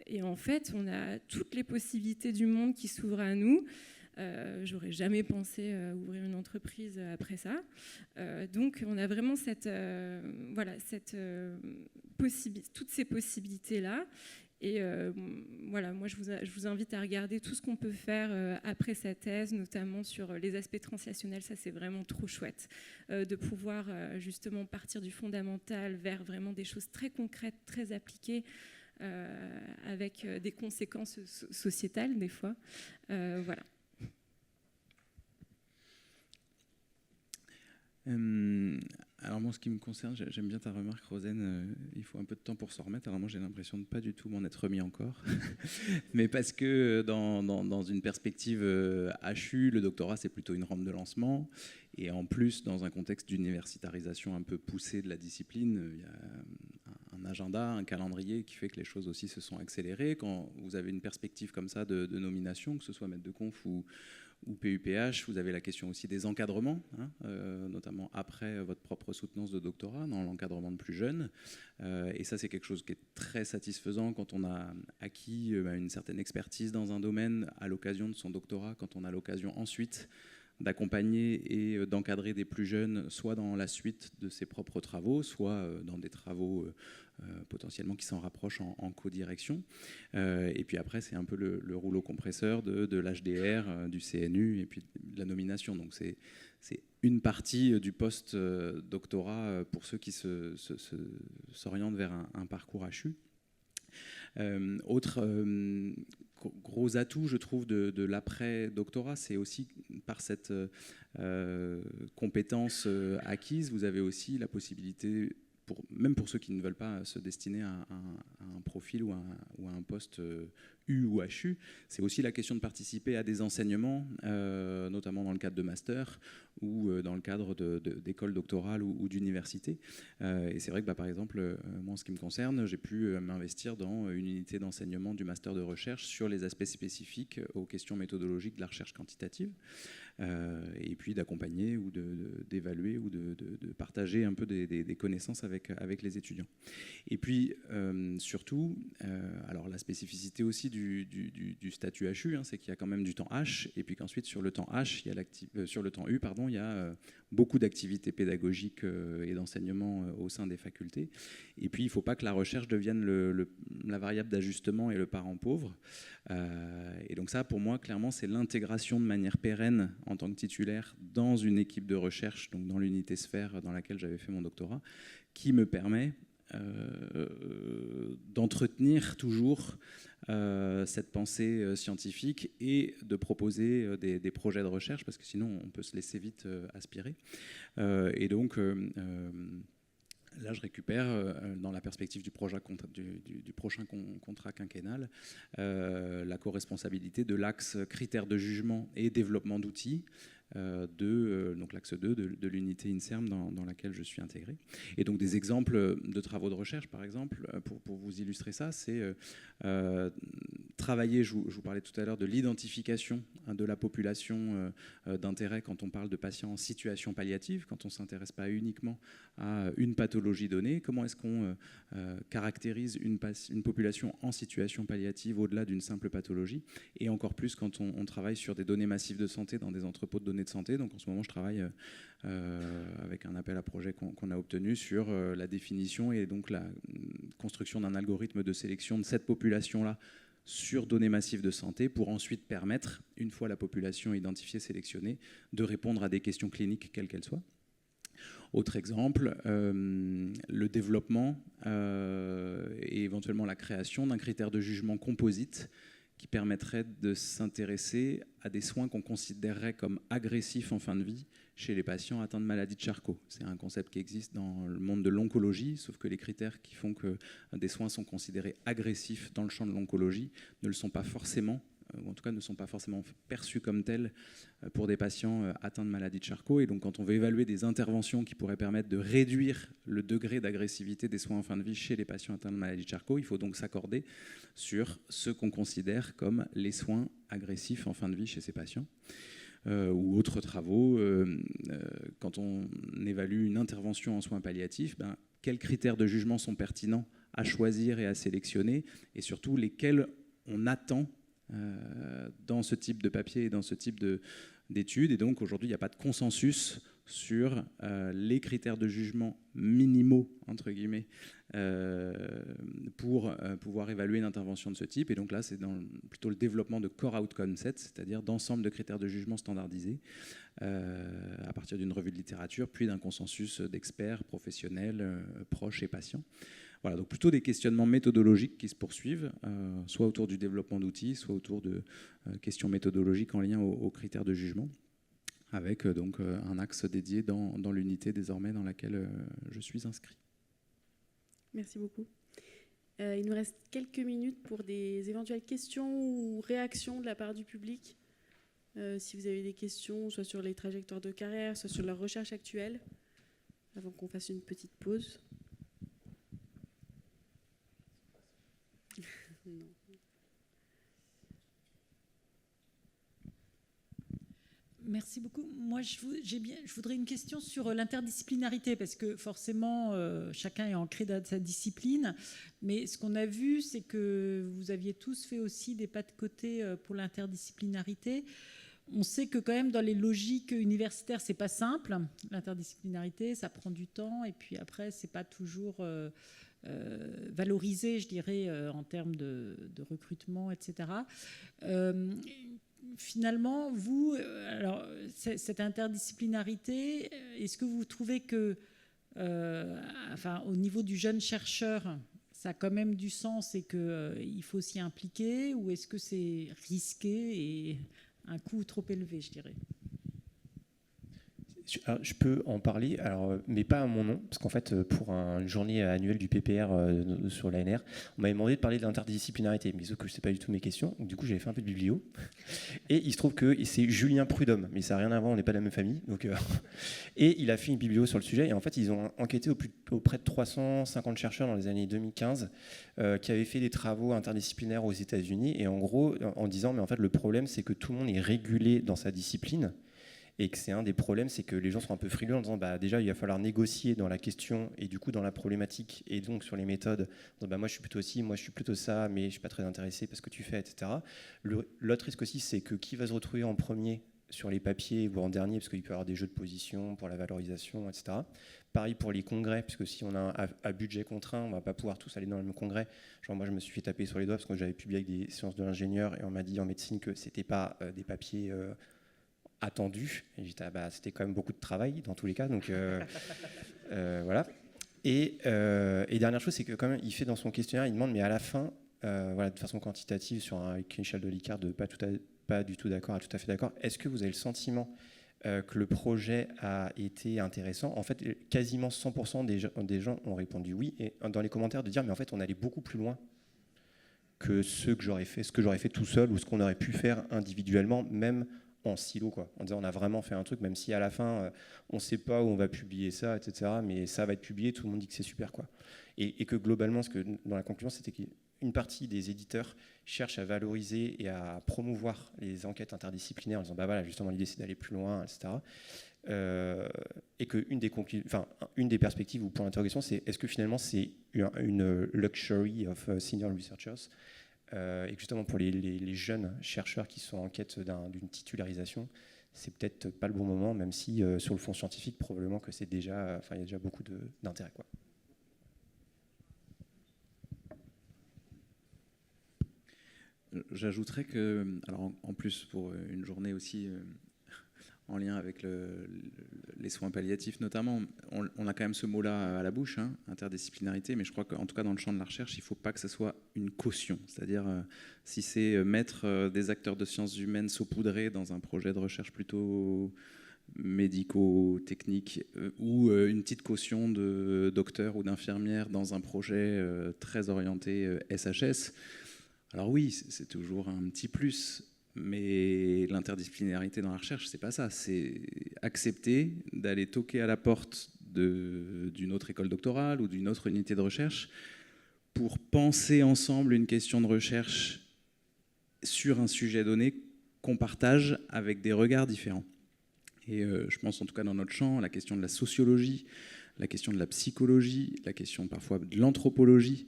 et en fait, on a toutes les possibilités du monde qui s'ouvrent à nous. J'aurais jamais pensé ouvrir une entreprise après ça. Donc, on a vraiment toutes ces possibilités-là. Et voilà, moi, je vous invite à regarder tout ce qu'on peut faire après sa thèse, notamment sur les aspects translationnels. Ça, c'est vraiment trop chouette de pouvoir justement partir du fondamental vers vraiment des choses très concrètes, très appliquées, avec des conséquences sociétales, des fois. Voilà. Alors moi, ce qui me concerne, j'aime bien ta remarque, Rosen, il faut un peu de temps pour s'en remettre. Alors moi, j'ai l'impression de pas du tout m'en être remis encore. Mais parce que dans une perspective HU, le doctorat, c'est plutôt une rampe de lancement. Et en plus, dans un contexte d'universitarisation un peu poussée de la discipline, il y a un agenda, un calendrier qui fait que les choses aussi se sont accélérées. Quand vous avez une perspective comme ça de nomination, que ce soit maître de conf ou PUPH, vous avez la question aussi des encadrements, notamment après votre propre soutenance de doctorat, dans l'encadrement de plus jeunes. Et ça, c'est quelque chose qui est très satisfaisant quand on a acquis une certaine expertise dans un domaine à l'occasion de son doctorat, quand on a l'occasion ensuite d'accompagner et d'encadrer des plus jeunes, soit dans la suite de ses propres travaux, soit dans des travaux potentiellement qui s'en rapprochent en co-direction. Et puis après, c'est un peu le rouleau compresseur de l'HDR, du CNU et puis de la nomination. Donc c'est une partie du post-doctorat pour ceux qui s'orientent vers un parcours HU. Autre gros atout, je trouve, de l'après-doctorat, c'est aussi par cette compétence acquise, vous avez aussi la possibilité, même pour ceux qui ne veulent pas se destiner à un profil ou à un poste U ou HU, c'est aussi la question de participer à des enseignements, notamment dans le cadre de master ou dans le cadre d'écoles doctorales ou d'universités. Et c'est vrai que par exemple, moi en ce qui me concerne, j'ai pu m'investir dans une unité d'enseignement du master de recherche sur les aspects spécifiques aux questions méthodologiques de la recherche quantitative. Et puis d'accompagner ou d'évaluer ou de partager un peu des connaissances avec les étudiants. Et puis surtout, alors la spécificité aussi du statut HU, c'est qu'il y a quand même du temps H, et puis qu'ensuite sur le temps H, sur le temps U, il y a beaucoup d'activités pédagogiques et d'enseignement au sein des facultés. Et puis il ne faut pas que la recherche devienne la variable d'ajustement et le parent pauvre. Et donc ça, pour moi, clairement, c'est l'intégration de manière pérenne en tant que titulaire dans une équipe de recherche, donc dans l'unité sphère dans laquelle j'avais fait mon doctorat, qui me permet d'entretenir toujours cette pensée scientifique et de proposer des projets de recherche, parce que sinon on peut se laisser vite aspirer. Et donc là, je récupère, dans la perspective du prochain contrat quinquennal, la co-responsabilité de l'axe critères de jugement et développement d'outils, donc l'axe 2 de l'unité INSERM dans laquelle je suis intégré. Et donc des exemples de travaux de recherche, par exemple, pour vous illustrer ça, c'est travailler, je vous parlais tout à l'heure de l'identification de la population d'intérêt quand on parle de patients en situation palliative, quand on ne s'intéresse pas uniquement à une pathologie donnée. Comment est-ce qu'on caractérise une population en situation palliative au-delà d'une simple pathologie, et encore plus quand on travaille sur des données massives de santé dans des entrepôts de données de santé. Donc en ce moment, je travaille avec un appel à projet qu'on a obtenu sur la définition et donc la construction d'un algorithme de sélection de cette population-là sur données massives de santé pour ensuite permettre, une fois la population identifiée, sélectionnée, de répondre à des questions cliniques quelles qu'elles soient. Autre exemple, le développement et éventuellement la création d'un critère de jugement composite qui permettrait de s'intéresser à des soins qu'on considérerait comme agressifs en fin de vie chez les patients atteints de maladie de Charcot. C'est un concept qui existe dans le monde de l'oncologie, sauf que les critères qui font que des soins sont considérés agressifs dans le champ de l'oncologie ne le sont pas forcément, ou en tout cas ne sont pas forcément perçus comme tels pour des patients atteints de maladie de Charcot. Et donc quand on veut évaluer des interventions qui pourraient permettre de réduire le degré d'agressivité des soins en fin de vie chez les patients atteints de maladie de Charcot, il faut donc s'accorder sur ce qu'on considère comme les soins agressifs en fin de vie chez ces patients. Ou autres travaux, quand on évalue une intervention en soins palliatifs, quels critères de jugement sont pertinents à choisir et à sélectionner, et surtout lesquels on attend dans ce type de papier et dans ce type d'études. Et donc aujourd'hui, il n'y a pas de consensus sur les critères de jugement minimaux, entre guillemets, pour pouvoir évaluer une intervention de ce type. Et donc là, c'est plutôt le développement de core outcome sets, c'est-à-dire d'ensemble de critères de jugement standardisés à partir d'une revue de littérature, puis d'un consensus d'experts, professionnels, proches et patients. Voilà, donc plutôt des questionnements méthodologiques qui se poursuivent, soit autour du développement d'outils, soit autour de questions méthodologiques en lien aux critères de jugement, avec donc un axe dédié dans l'unité désormais dans laquelle je suis inscrit. Merci beaucoup. Il nous reste quelques minutes pour des éventuelles questions ou réactions de la part du public. Si vous avez des questions, soit sur les trajectoires de carrière, soit sur leur recherche actuelle, avant qu'on fasse une petite pause. Non. Merci beaucoup. Moi, je voudrais une question sur l'interdisciplinarité, parce que forcément, chacun est ancré dans sa discipline. Mais ce qu'on a vu, c'est que vous aviez tous fait aussi des pas de côté pour l'interdisciplinarité. on sait que quand même dans les logiques universitaires, c'est pas simple. L'interdisciplinarité, ça prend du temps, et puis après, c'est pas toujours valorisé, je dirais, en termes de recrutement, etc. Finalement, vous, alors, cette interdisciplinarité, est-ce que vous trouvez que, enfin, au niveau du jeune chercheur, ça a quand même du sens et qu'il faut s'y impliquer, ou est-ce que c'est risqué et un coût trop élevé, je dirais? Alors, je peux en parler, alors, mais pas à mon nom, parce qu'en fait, pour une journée annuelle du PPR sur l'ANR, on m'avait demandé de parler de l'interdisciplinarité, mais sauf que je ne sais pas du tout mes questions, donc du coup j'avais fait un peu de biblio, et il se trouve que c'est Julien Prudhomme, mais ça n'a rien à voir, on n'est pas de la même famille, donc, et il a fait une biblio sur le sujet, et en fait ils ont enquêté auprès de 350 chercheurs dans les années 2015 qui avaient fait des travaux interdisciplinaires aux États-Unis, et en gros en disant, mais en fait le problème c'est que tout le monde est régulé dans sa discipline, et que c'est un des problèmes, c'est que les gens sont un peu frileux en disant bah, déjà il va falloir négocier dans la question et du coup dans la problématique et donc sur les méthodes, en disant, bah, moi je suis plutôt ci, moi je suis plutôt ça, mais je suis pas très intéressé parce que tu fais, etc. L'autre risque aussi, c'est que qui va se retrouver en premier sur les papiers ou en dernier, parce qu'il peut y avoir des jeux de position pour la valorisation, etc. Pareil pour les congrès, puisque si on a un budget contraint, on ne va pas pouvoir tous aller dans le même congrès. Genre moi je me suis fait taper sur les doigts parce que j'avais publié avec des sciences de l'ingénieur et on m'a dit en médecine que c'était pas des papiers attendu, et j'étais, bah, c'était quand même beaucoup de travail dans tous les cas, donc voilà. Et dernière chose, c'est que quand même, il fait dans son questionnaire, il demande, mais à la fin, voilà, de façon quantitative, avec une échelle de Likert de pas du tout d'accord à tout à fait d'accord, est-ce que vous avez le sentiment que le projet a été intéressant? En fait, quasiment 100% des gens ont répondu oui, et dans les commentaires de dire, mais en fait, on allait beaucoup plus loin que ce que j'aurais fait tout seul ou ce qu'on aurait pu faire individuellement, même en silo, quoi, en disant on a vraiment fait un truc, même si à la fin on ne sait pas où on va publier ça, etc. Mais ça va être publié, tout le monde dit que c'est super, quoi. Et que globalement, ce que dans la conclusion, c'était qu'une partie des éditeurs cherchent à valoriser et à promouvoir les enquêtes interdisciplinaires en disant bah voilà, justement l'idée c'est d'aller plus loin, etc. Et qu'une une des perspectives ou points d'interrogation, c'est est-ce que finalement c'est une luxury of senior researchers, et que justement pour les jeunes chercheurs qui sont en quête d'une titularisation, c'est peut-être pas le bon moment, même si sur le fond scientifique, probablement que c'est déjà, il y a déjà beaucoup d'intérêt, quoi. J'ajouterais que, alors en plus pour une journée aussi en lien avec les soins palliatifs notamment, on a quand même ce mot-là à la bouche, hein, interdisciplinarité, mais je crois qu'en tout cas dans le champ de la recherche, il ne faut pas que ce soit une caution. C'est-à-dire, si c'est mettre des acteurs de sciences humaines saupoudrés dans un projet de recherche plutôt médico-technique, ou une petite caution de docteur ou d'infirmière dans un projet très orienté SHS, alors oui, c'est toujours un petit plus. Mais l'interdisciplinarité dans la recherche, c'est pas ça. C'est accepter d'aller toquer à la porte d'une autre école doctorale ou d'une autre unité de recherche pour penser ensemble une question de recherche sur un sujet donné qu'on partage avec des regards différents. Et je pense en tout cas dans notre champ, la question de la sociologie, la question de la psychologie, la question parfois de l'anthropologie.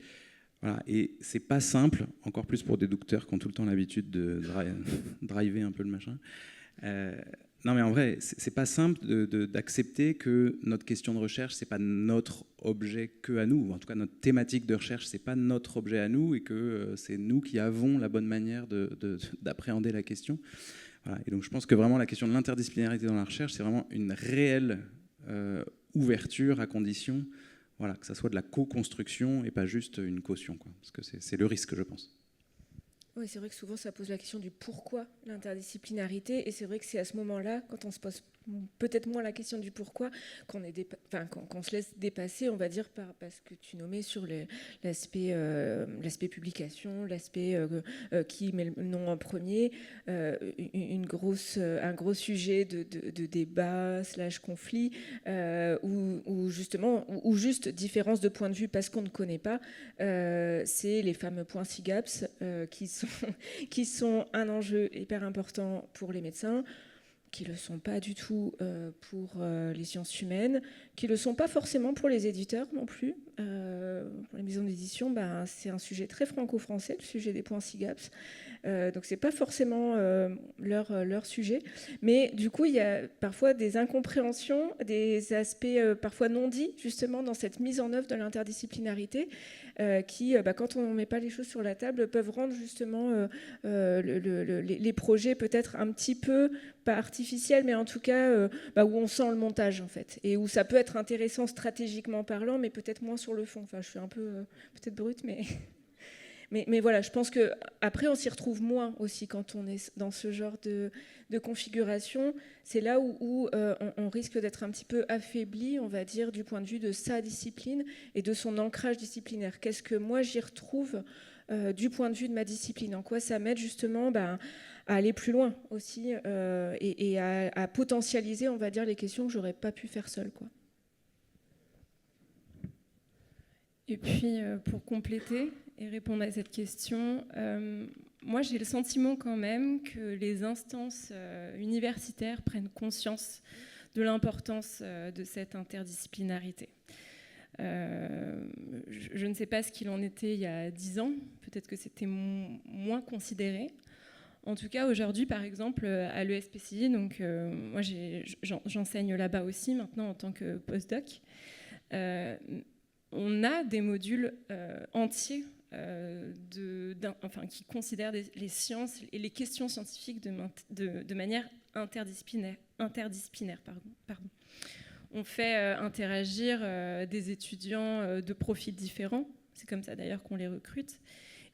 Voilà, et c'est pas simple, encore plus pour des docteurs qui ont tout le temps l'habitude de driver un peu le machin. Non, mais en vrai, c'est pas simple d'accepter que notre question de recherche, c'est pas notre objet que à nous, ou en tout cas notre thématique de recherche, c'est pas notre objet à nous, et que c'est nous qui avons la bonne manière d'appréhender la question. Voilà, et donc je pense que vraiment la question de l'interdisciplinarité dans la recherche, c'est vraiment une réelle ouverture à condition. Voilà, que ça soit de la co-construction et pas juste une caution, quoi. Parce que c'est le risque, je pense. Oui, c'est vrai que souvent ça pose la question du pourquoi l'interdisciplinarité, et c'est vrai que c'est à ce moment-là, quand on se pose peut-être moins la question du pourquoi, qu'on se laisse dépasser, on va dire, parce que tu nommais sur l'aspect publication, l'aspect qui met le nom en premier, un gros sujet de débat / conflit, ou juste différence de point de vue parce qu'on ne connaît pas, c'est les fameux points SIGAPS qui sont un enjeu hyper important pour les médecins, qui ne le sont pas du tout pour les sciences humaines, qui ne le sont pas forcément pour les éditeurs non plus. Pour les maisons d'édition, c'est un sujet très franco-français, le sujet des points SIGAPS. Donc c'est pas forcément leur sujet. Mais du coup, il y a parfois des incompréhensions, des aspects parfois non dits, justement, dans cette mise en œuvre de l'interdisciplinarité, qui, quand on ne met pas les choses sur la table, peuvent rendre justement les projets peut-être un petit peu, pas artificiels, mais en tout cas où on sent le montage, en fait, et où ça peut être intéressant stratégiquement parlant, mais peut-être moins sur le fond. Enfin, je suis un peu peut-être brute, mais... Mais voilà, je pense qu'après, on s'y retrouve moins aussi quand on est dans ce genre de configuration. C'est là où on risque d'être un petit peu affaibli, on va dire, du point de vue de sa discipline et de son ancrage disciplinaire. Qu'est-ce que moi, j'y retrouve du point de vue de ma discipline? En quoi ça m'aide justement à aller plus loin aussi et à potentialiser, on va dire, les questions que je n'aurais pas pu faire seule, quoi. Et puis, pour compléter et répondre à cette question, moi, j'ai le sentiment quand même que les instances universitaires prennent conscience de l'importance de cette interdisciplinarité. Je ne sais pas ce qu'il en était il y a 10 ans. Peut-être que c'était moins considéré. En tout cas, aujourd'hui, par exemple, à l'ESPCI, donc moi, j'enseigne là-bas aussi maintenant en tant que postdoc. On a des modules entiers qui considèrent les sciences et les questions scientifiques de manière interdisciplinaire. Pardon. On fait interagir des étudiants de profils différents. C'est comme ça d'ailleurs qu'on les recrute.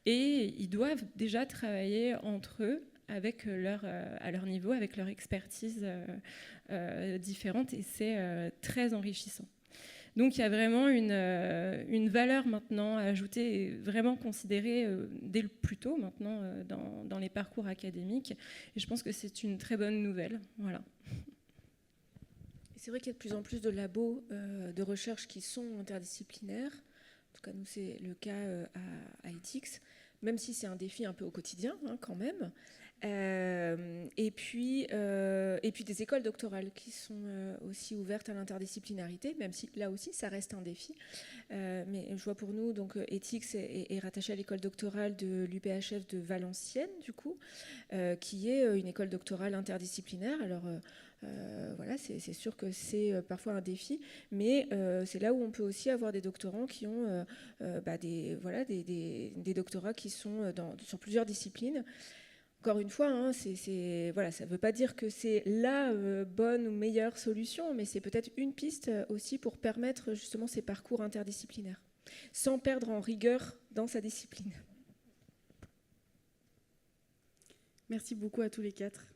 Et ils doivent déjà travailler entre eux avec à leur niveau, avec leur expertise différente. Et c'est très enrichissant. Donc il y a vraiment une valeur maintenant à ajouter et vraiment considérée dès le plus tôt maintenant dans les parcours académiques. Et je pense que c'est une très bonne nouvelle. Voilà. C'est vrai qu'il y a de plus en plus de labos de recherche qui sont interdisciplinaires. En tout cas, nous, c'est le cas à ETHIX, même si c'est un défi un peu au quotidien, quand même. Et puis des écoles doctorales qui sont aussi ouvertes à l'interdisciplinarité, même si là aussi ça reste un défi. Mais je vois pour nous, donc ETHIX est rattaché à l'école doctorale de l'UPHF de Valenciennes, du coup, qui est une école doctorale interdisciplinaire. Alors voilà, c'est sûr que c'est parfois un défi, mais c'est là où on peut aussi avoir des doctorants qui ont des doctorats qui sont sur plusieurs disciplines. Encore une fois, ça ne veut pas dire que c'est la bonne ou meilleure solution, mais c'est peut-être une piste aussi pour permettre justement ces parcours interdisciplinaires, sans perdre en rigueur dans sa discipline. Merci beaucoup à tous les quatre.